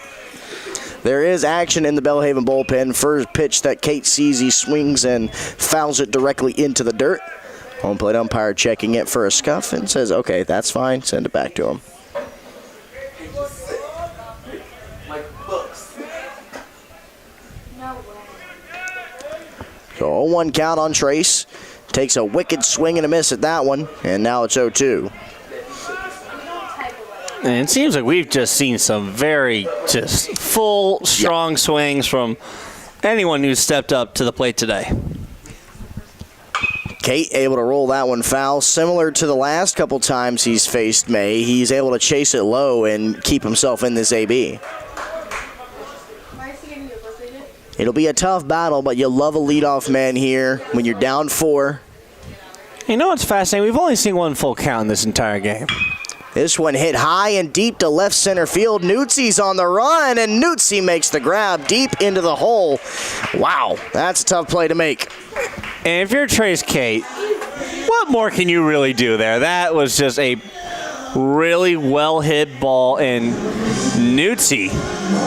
There is action in the Belhaven bullpen. First pitch that Kate sees, he swings and fouls it directly into the dirt. Home plate umpire checking it for a scuff and says, okay, that's fine. Send it back to him. So 0-1 count on Trace. Takes a wicked swing and a miss at that one, and now it's 0-2. And it seems like we've just seen some very just full, strong swings from anyone who's stepped up to the plate today. Kate able to roll that one foul. Similar to the last couple times he's faced May, he's able to chase it low and keep himself in this AB. It'll be a tough battle, but you love a leadoff man here when you're down 4. You know what's fascinating? We've only seen one full count in this entire game. This one hit high and deep to left center field. Nutzie's on the run, and Nutzie makes the grab deep into the hole. Wow, that's a tough play to make. And if you're Trace Kate, what more can you really do there? That was just a really well-hit ball, and Nutzie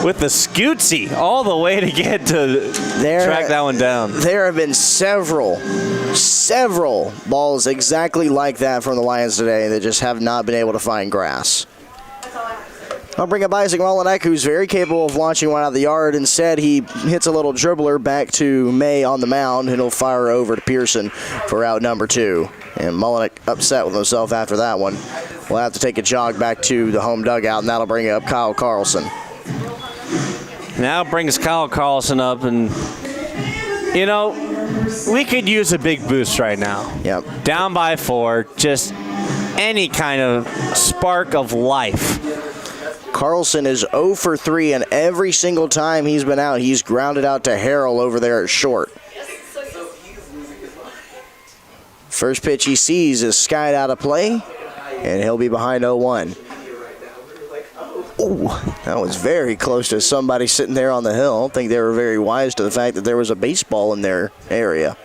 with the scootsy all the way to get to track that one down. There have been several balls exactly like that from the Lions today that just have not been able to find grass. I'll bring up Isaac Mullinack, who's very capable of launching one out of the yard. Instead, he hits a little dribbler back to May on the mound, and he'll fire over to Pearson for out number 2. And Mullinack upset with himself after that one. We'll have to take a jog back to the home dugout, and that'll bring up Kyle Carlson. Now brings Kyle Carlson up, and, you know, we could use a big boost right now. Yep. Down by 4, just any kind of spark of life. Carlson is 0 for 3, and every single time he's been out, he's grounded out to Harrell over there at short. First pitch he sees is skied out of play, and he'll be behind 0-1. Ooh, that was very close to somebody sitting there on the hill. I don't think they were very wise to the fact that there was a baseball in their area.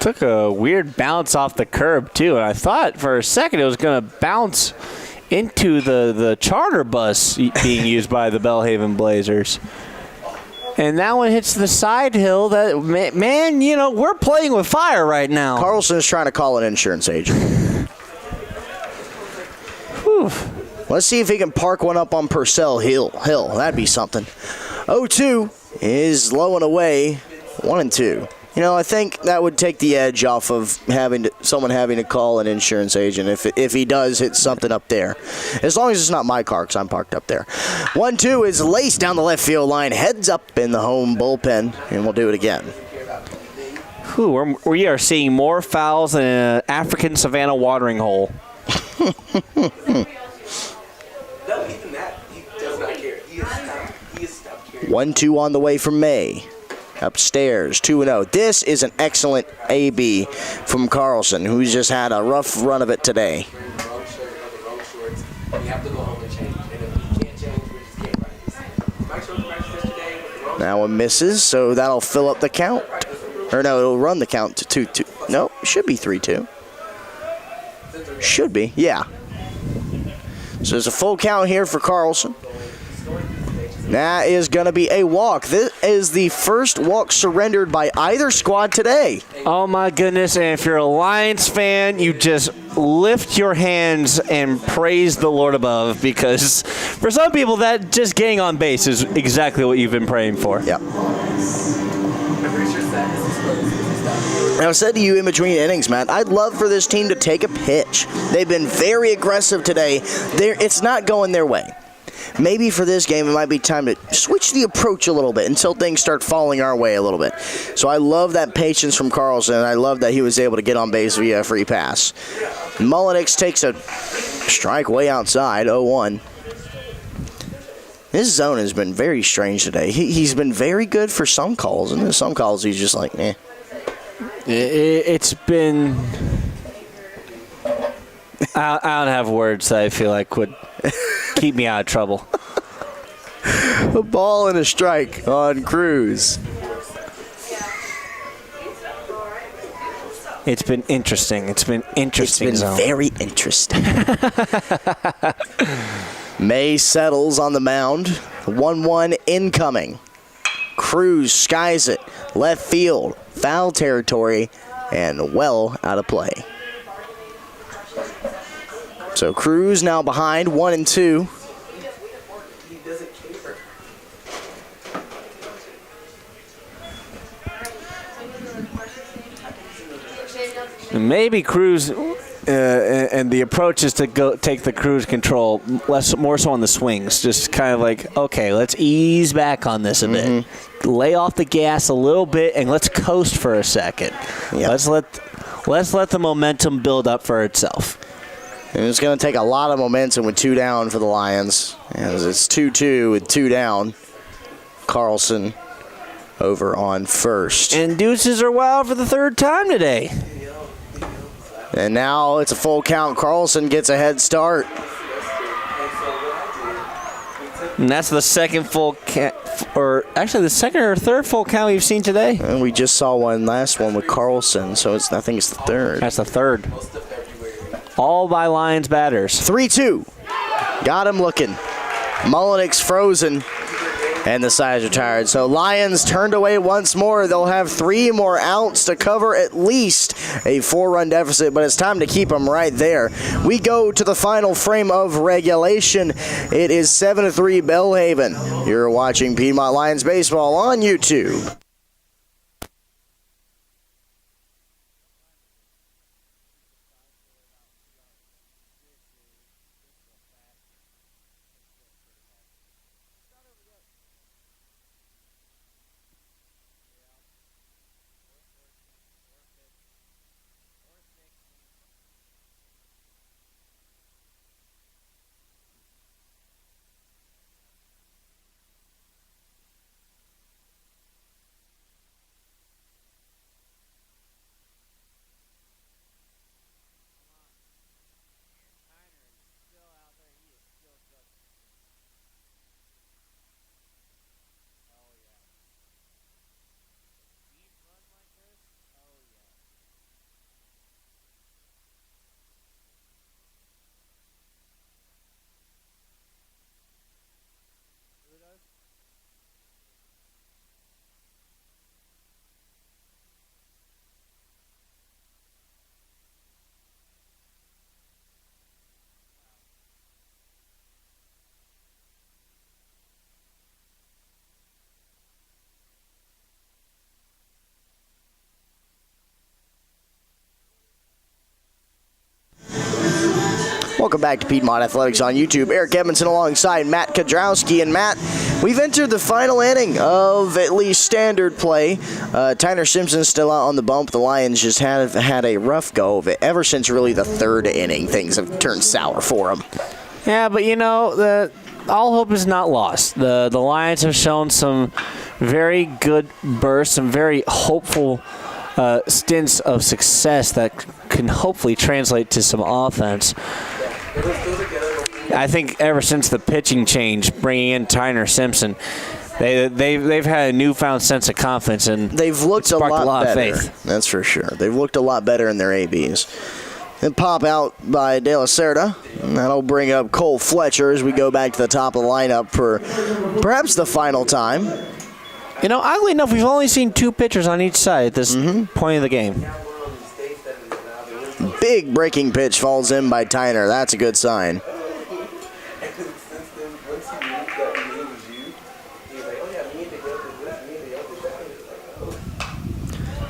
Took a weird bounce off the curb, too, and I thought for a second it was going to bounce into the charter bus being used by the Belhaven Blazers. And that one hits the side hill. That man, you know, we're playing with fire right now. Carlson's trying to call an insurance agent. Whew. Let's see if he can park one up on Purcell Hill. That'd be something. 0-2 is low and away. 1-2. You know, I think that would take the edge off of someone having to call an insurance agent if he does hit something up there. As long as it's not my car, because I'm parked up there. 1-2 is laced down the left field line, heads up in the home bullpen, and we'll do it again. We are seeing more fouls than an African savanna watering hole. No, even that, he does not care. He is stopped caring. 1-2 on the way from May. Upstairs, 2-0. This is an excellent AB from Carlson, who's just had a rough run of it today. Wrong shirt, the wrong shorts. We have to go home and change. And if we can't change, we just can't practice. My shorts practice yesterday with the wrong. That one misses, so that'll fill up the count. Or no, it'll run the count to 2-2. No, it should be 3-2. Should be, yeah. So there's a full count here for Carlson. That is going to be a walk. This is the first walk surrendered by either squad today. Oh, my goodness. And if you're a Lions fan, you just lift your hands and praise the Lord above, because for some people, that just getting on base is exactly what you've been praying for. Yep. I said to you in between innings, Matt, I'd love for this team to take a pitch. They've been very aggressive today. It's not going their way. Maybe for this game, it might be time to switch the approach a little bit until things start falling our way a little bit. So I love that patience from Carlson, and I love that he was able to get on base via a free pass. Mullinix takes a strike way outside, 0-1. This zone has been very strange today. He's been very good for some calls, and then some calls he's just like, eh. It's been I don't have words that I feel like would keep me out of trouble. A ball and a strike on Cruz. It's been interesting. It's been interesting. It's been very interesting. May settles on the mound. 1-1 incoming. Cruz skies it. Left field. Foul territory. And well out of play. So Cruz now behind 1-2. Maybe Cruz, and the approach is to go take the cruise control more so on the swings. Just kind of like, okay, let's ease back on this a bit. Lay off the gas a little bit, and let's coast for a second. Yep. Let's let the momentum build up for itself. And it's going to take a lot of momentum with 2 down for the Lions. As it's 2-2 with 2 down. Carlson over on first. And deuces are wild for the 3rd time today. And now it's a full count. Carlson gets a head start. And that's the second full count, or actually the second or third full count we've seen today. And we just saw last one with Carlson, so I think it's the 3rd. That's the 3rd. All by Lions batters. 3-2. Got him looking. Mullenix frozen. And the sides are tired. So Lions turned away once more. They'll have 3 more outs to cover at least a 4-run deficit, but it's time to keep them right there. We go to the final frame of regulation. It is 7-3 Belhaven. You're watching Piedmont Lions baseball on YouTube. Welcome back to Piedmont Athletics on YouTube. Eric Edmondson alongside Matt Kodrowski. And Matt, we've entered the final inning of at least standard play. Tyner Simpson's still out on the bump. The Lions just have had a rough go of it. Ever since really the 3rd inning, things have turned sour for them. Yeah, but you know, all hope is not lost. The Lions have shown some very good bursts, some very hopeful stints of success that can hopefully translate to some offense. I think ever since the pitching change, bringing in Tyner Simpson, they've had a newfound sense of confidence, and they've looked a lot better. Of faith. That's for sure. They've looked a lot better in their ABs. And pop out by De La Cerda. And that'll bring up Cole Fletcher as we go back to the top of the lineup for perhaps the final time. You know, oddly enough, we've only seen 2 pitchers on each side at this point of the game. Big breaking pitch falls in by Tyner. That's a good sign.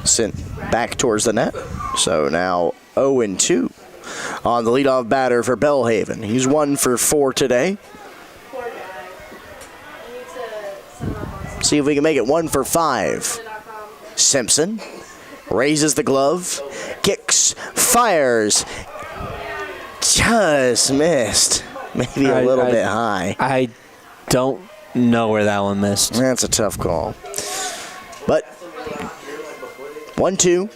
Sent back towards the net. So now 0-2 on the leadoff batter for Belhaven. He's 1 for 4 today. See if we can make it 1 for 5. Simpson raises the glove, kicks, fires, just missed. Maybe a little bit high. I don't know where that one missed. That's a tough call. But 1-2.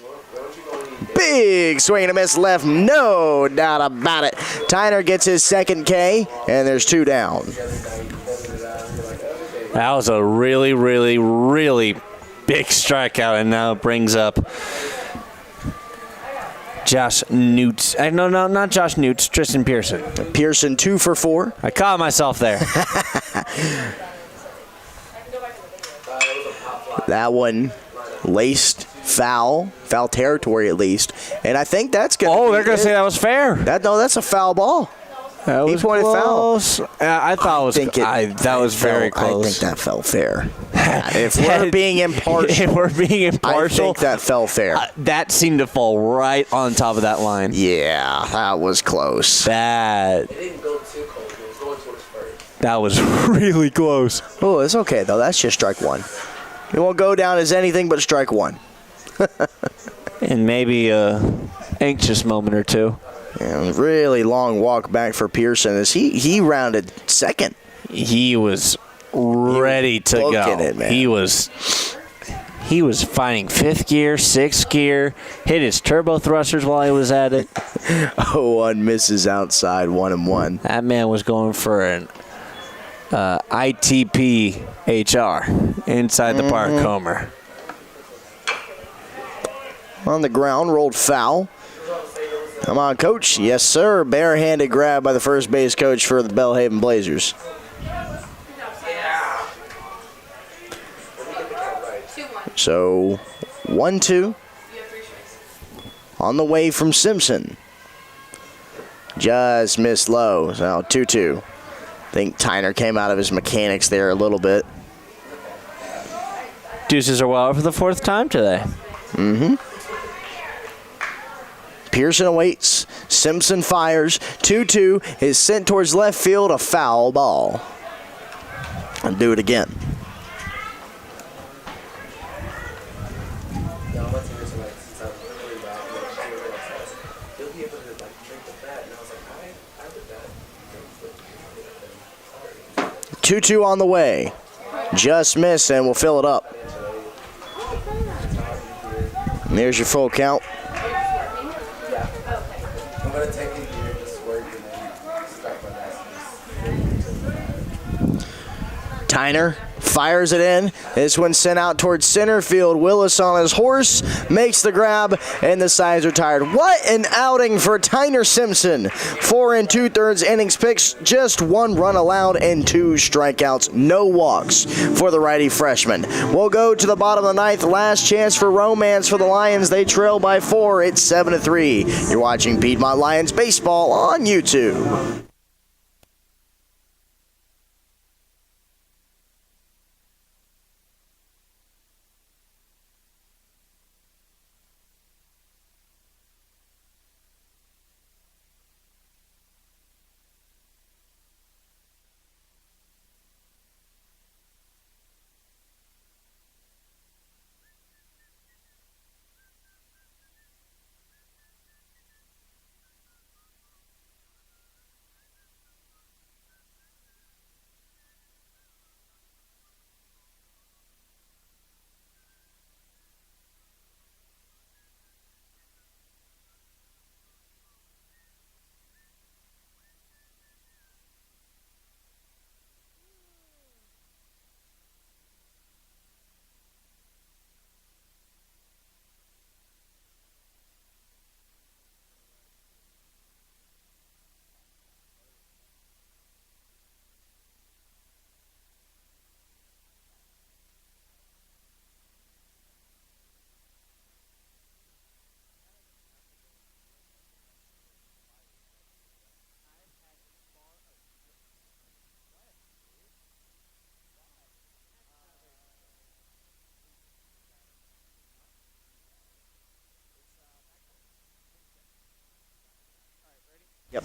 Big swing and a miss left, no doubt about it. Tyner gets his second K, and there's 2 down. That was a really, really, really big strikeout, and now it brings up Josh Newt. No, not Josh Newt. Tristan Pearson. Pearson 2 for 4. I caught myself there. That one laced foul territory at least, and I think that's gonna. Oh, they're gonna say that was fair. That's a foul ball. That was pointed close. foul. I thought it was. That was very close. I think that fell fair. If we're being impartial, I think that fell fair. That seemed to fall right on top of that line. Yeah, that was close. That It didn't go too cold. It was going towards first. that was really close. Oh, it's okay though. That's just strike 1. It won't go down as anything but strike 1. And maybe a anxious moment or two. Yeah, really long walk back for Pearson as he rounded second. He was ready to go. It, man. He was finding 5th gear, 6th gear, hit his turbo thrusters while he was at it. 0-1 misses outside, 1-1. That man was going for an ITP HR inside the park homer. On the ground, rolled foul. Come on, coach. Yes, sir. Barehanded grab by the first base coach for the Belhaven Blazers. 2-1. So, 1-2 You have 3 strikes. on the way from Simpson. Just missed low. So, 2-2. I think Tyner came out of his mechanics there a little bit. Deuces are well for the 4th time today. Pearson awaits. Simpson fires. 2-2 is sent towards left field. A foul ball. And do it again. Yeah, I'm watching this like since I'm really bad. He'll be able to like drink the fat, and I was like, I did that. 2-2 on the way. Just missed and we'll fill it up. And there's your full count. I'm gonna take it here, just work, and then start my last piece. Tyner fires it in. This one sent out towards center field. Willis on his horse makes the grab, and the sides are tired. What an outing for Tyner Simpson. 4 2/3 innings pitched, just 1 run allowed and 2 strikeouts, no walks for the righty freshman. We'll go to the bottom of the 9th. Last chance for romance for the Lions. They trail by 4. It's 7-3. You're watching Piedmont Lions baseball on YouTube. Yep.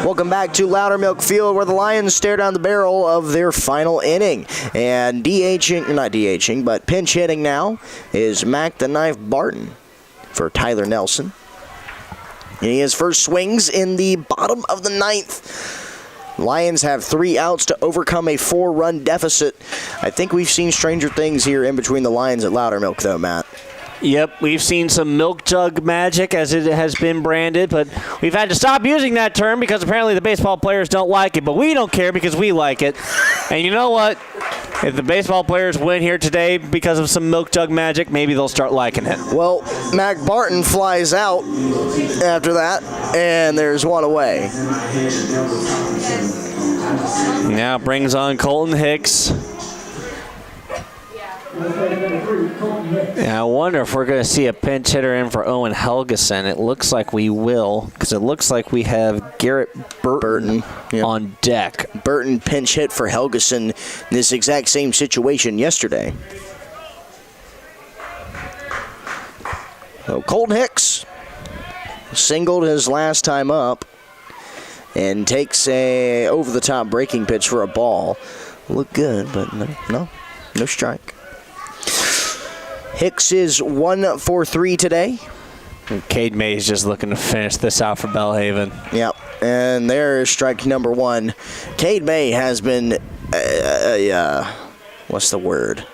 Welcome back to Loudermilk Field, where the Lions stare down the barrel of their final inning. And but pinch hitting now is Mac the Knife Barton for Tyler Nelson. And he has first swings in the bottom of the 9th. Lions have 3 outs to overcome a 4-run deficit. I think we've seen stranger things here in between the lines at Loudermilk, though, Matt. Yep, we've seen some milk jug magic, as it has been branded, but we've had to stop using that term because apparently the baseball players don't like it, but we don't care because we like it. And you know what? If the baseball players win here today because of some milk jug magic, maybe they'll start liking it. Well, Mac Barton flies out after that, and there's one away. Now brings on Colton Hicks. I wonder if we're going to see a pinch hitter in for Owen Helgeson. It looks like we will, because it looks like we have Garrett Burton yep. on deck. Burton pinch hit for Helgeson in this exact same situation yesterday. So Colton Hicks singled his last time up and takes a over-the-top breaking pitch for a ball. Looked good, but no strike. Hicks is 1 for 3 today. Cade May is just looking to finish this out for Belhaven. Yep, and there is strike number 1. Cade May has been, what's the word?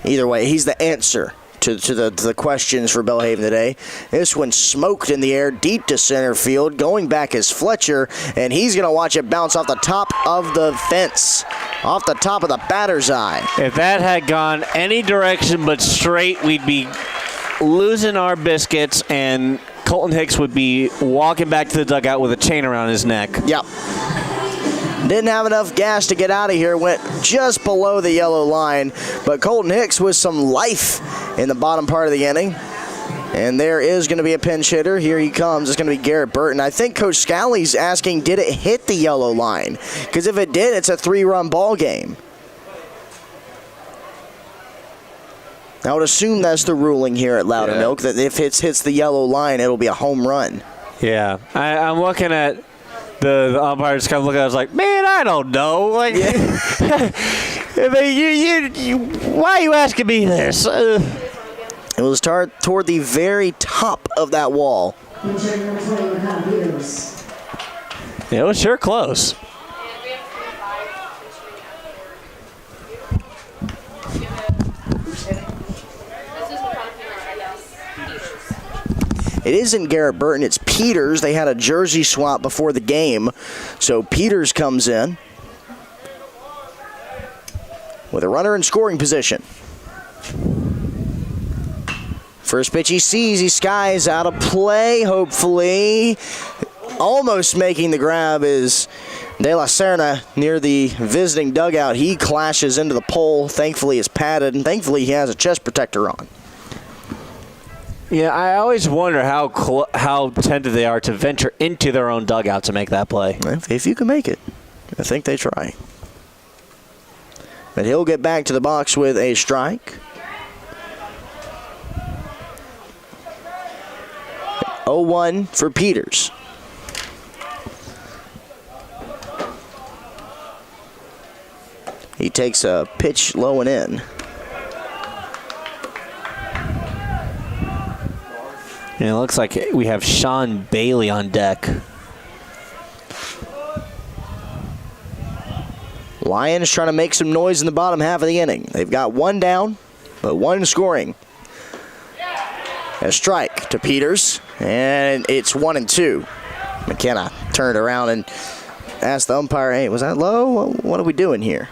Either way, he's the answer to the questions for Belhaven today. This one smoked in the air, deep to center field. Going back is Fletcher, and he's going to watch it bounce off the top of the fence, off the top of the batter's eye. If that had gone any direction but straight, we'd be losing our biscuits, and Colton Hicks would be walking back to the dugout with a chain around his neck. Yep. Didn't have enough gas to get out of here, went just below the yellow line, but Colton Hicks with some life in the bottom part of the inning. And there is going to be a pinch hitter. Here he comes. It's going to be Garrett Burton. I think Coach Scalley's asking, did it hit the yellow line? Because if it did, it's a 3-run ball game. I would assume that's the ruling here at Loudermilk, that if it hits the yellow line, it'll be a home run. Yeah, I'm looking at the umpires kind of looking at us like, man, I don't know. Like, why are you asking me this? It was toward the very top of that wall. It was sure close. It isn't Garrett Burton, it's Peters. They had a jersey swap before the game, so Peters comes in with a runner in scoring position. First pitch he sees, he skies out of play, hopefully. Almost making the grab is De La Serna near the visiting dugout. He clashes into the pole. Thankfully it's padded, and thankfully he has a chest protector on. Yeah, I always wonder how tempted they are to venture into their own dugout to make that play. If you can make it, I think they try. But he'll get back to the box with a strike. 0-1 for Peters. He takes a pitch low and in. And it looks like we have Sean Bailey on deck. Lions trying to make some noise in the bottom half of the inning. They've got one down, but one scoring. A strike to Peters, and it's 1-2. McKenna turned around and asked the umpire, hey, was that low? What are we doing here?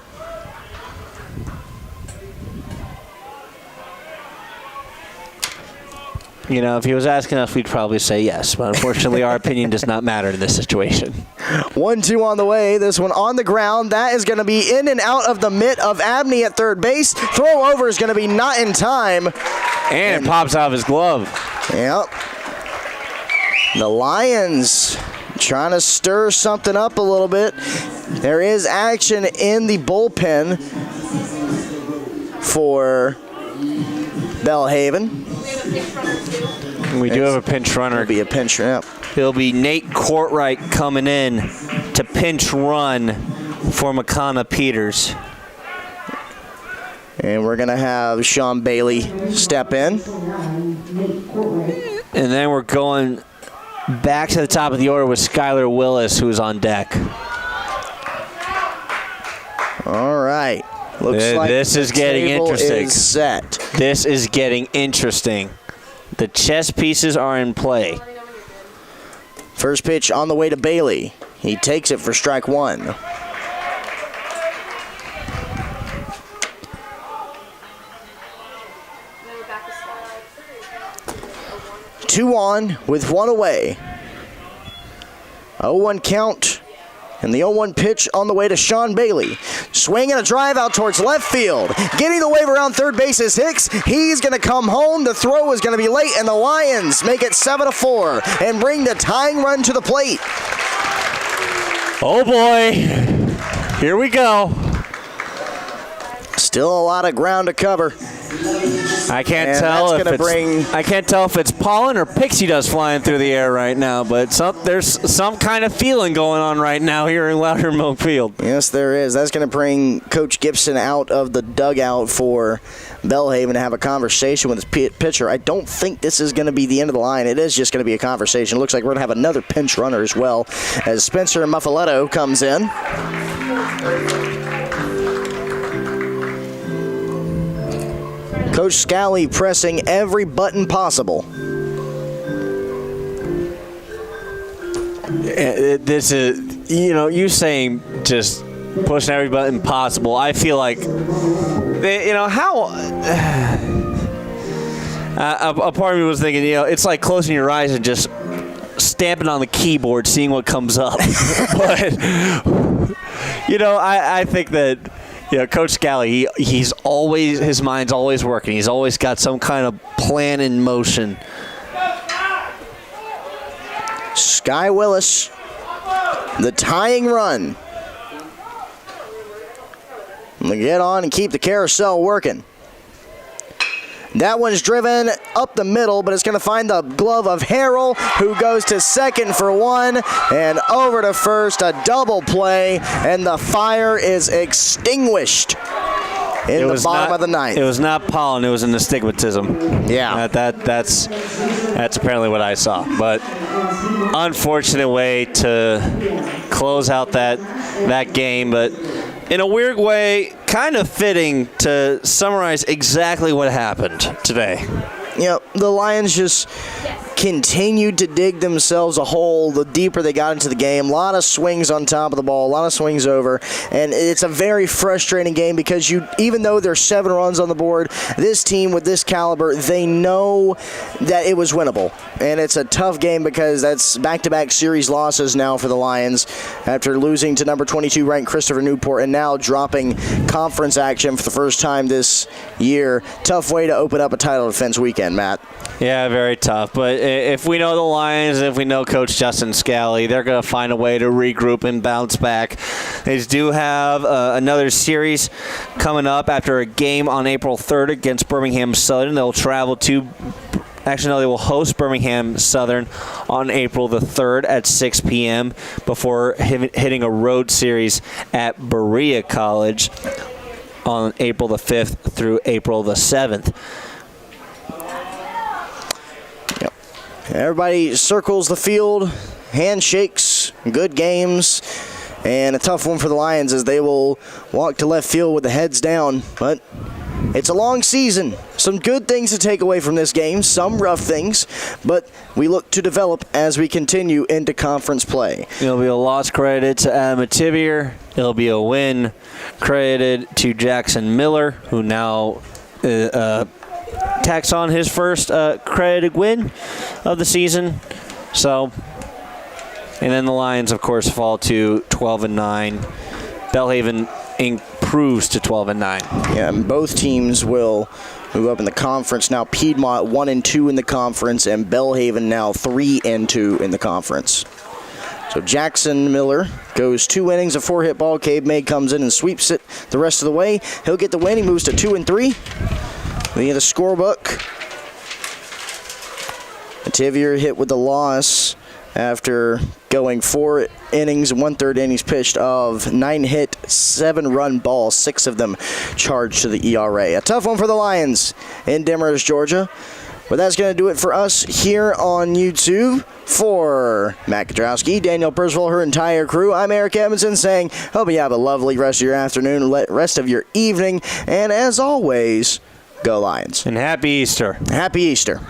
You know, if he was asking us, we'd probably say yes. But unfortunately, our opinion does not matter in this situation. 1-2 on the way. This one on the ground. That is going to be in and out of the mitt of Abney at third base. Throw over is going to be not in time. And it pops out of his glove. Yep. The Lions trying to stir something up a little bit. There is action in the bullpen for Belhaven. We do have a pinch runner. It'll be a pinch run. Yep. It'll be Nate Courtright coming in to pinch run for McConna Peters. And we're going to have Sean Bailey step in. And then we're going back to the top of the order with Skylar Willis, who's on deck. All right. Looks like this is the getting table interesting. is set. This is getting interesting. The chess pieces are in play. First pitch on the way to Bailey. He takes it for strike one. Two on with one away. 0-1 count. And the 0-1 pitch on the way to Sean Bailey. Swing and a drive out towards left field. Getting the wave around third base is Hicks. He's going to come home. The throw is going to be late, and the Lions make it 7-4 and bring the tying run to the plate. Oh boy, here we go. Still a lot of ground to cover. I can't And tell that's if gonna I can't tell if it's pollen or pixie dust flying through the air right now, but there's some kind of feeling going on right now here in Loudermilk Field. Yes, there is. That's going to bring Coach Gibson out of the dugout for Belhaven to have a conversation with his pitcher. I don't think this is going to be the end of the line. It is just going to be a conversation. Looks like we're going to have another pinch runner as well as Spencer Muffaletto comes in. Coach Scally pressing every button possible. This is, you saying just pushing every button possible. I feel like, how. A part of me was thinking, it's like closing your eyes and just stamping on the keyboard, seeing what comes up. But, I think that. Coach Scally, his mind's always working. He's always got some kind of plan in motion. Sky Willis, the tying run. Get on and keep the carousel working. That one's driven up the middle, but it's going to find the glove of Harrell, who goes to second for one, and over to first, a double play, and the fire is extinguished in the bottom of the ninth. It was not pollen, it was an astigmatism. Yeah. That's apparently what I saw. But unfortunate way to close out that game, but in a weird way, kind of fitting to summarize exactly what happened today. The Lions just continued to dig themselves a hole the deeper they got into the game. A lot of swings on top of the ball, a lot of swings over, and it's a very frustrating game because even though there's 7 runs on the board, this team with this caliber, they know that it was winnable. And it's a tough game because that's back-to-back series losses now for the Lions after losing to number 22 ranked Christopher Newport and now dropping conference action for the first time this year. Tough way to open up a title defense weekend, Matt. Yeah, very tough. But if we know the Lions, if we know Coach Justin Scally, they're going to find a way to regroup and bounce back. They do have another series coming up after a game on April 3rd against Birmingham Southern. They'll travel to... Actually, no, they will host Birmingham Southern on April the 3rd at 6 p.m. before hitting a road series at Berea College on April the 5th through April the 7th. Everybody circles the field, handshakes, good games, and a tough one for the Lions as they will walk to left field with the heads down. But it's a long season. Some good things to take away from this game, some rough things, but we look to develop as we continue into conference play. It'll be a loss credited to Adam Mativier. It'll be a win credited to Jackson Miller, who now tacks on his first credited win of the season. So, and then the Lions, of course, fall to 12-9. Belhaven improves to 12-9. Yeah, and both teams will move up in the conference. Now Piedmont 1-2 in the conference, and Belhaven now 3-2 in the conference. So Jackson Miller goes 2 innings, a 4-hit ball. Cade May comes in and sweeps it the rest of the way. He'll get the win. He moves to 2-3. The scorebook. Mativier hit with the loss after going 4 innings, 1/3 innings pitched of 9-hit, 7-run balls, 6 of them charged to the ERA. A tough one for the Lions in Demers, Georgia. But that's going to do it for us here on YouTube. For Matt Kudrowski, Daniel Percival, her entire crew, I'm Eric Edmondson saying, hope you have a lovely rest of your afternoon, rest of your evening, and as always, go Lions. And happy Easter. Happy Easter.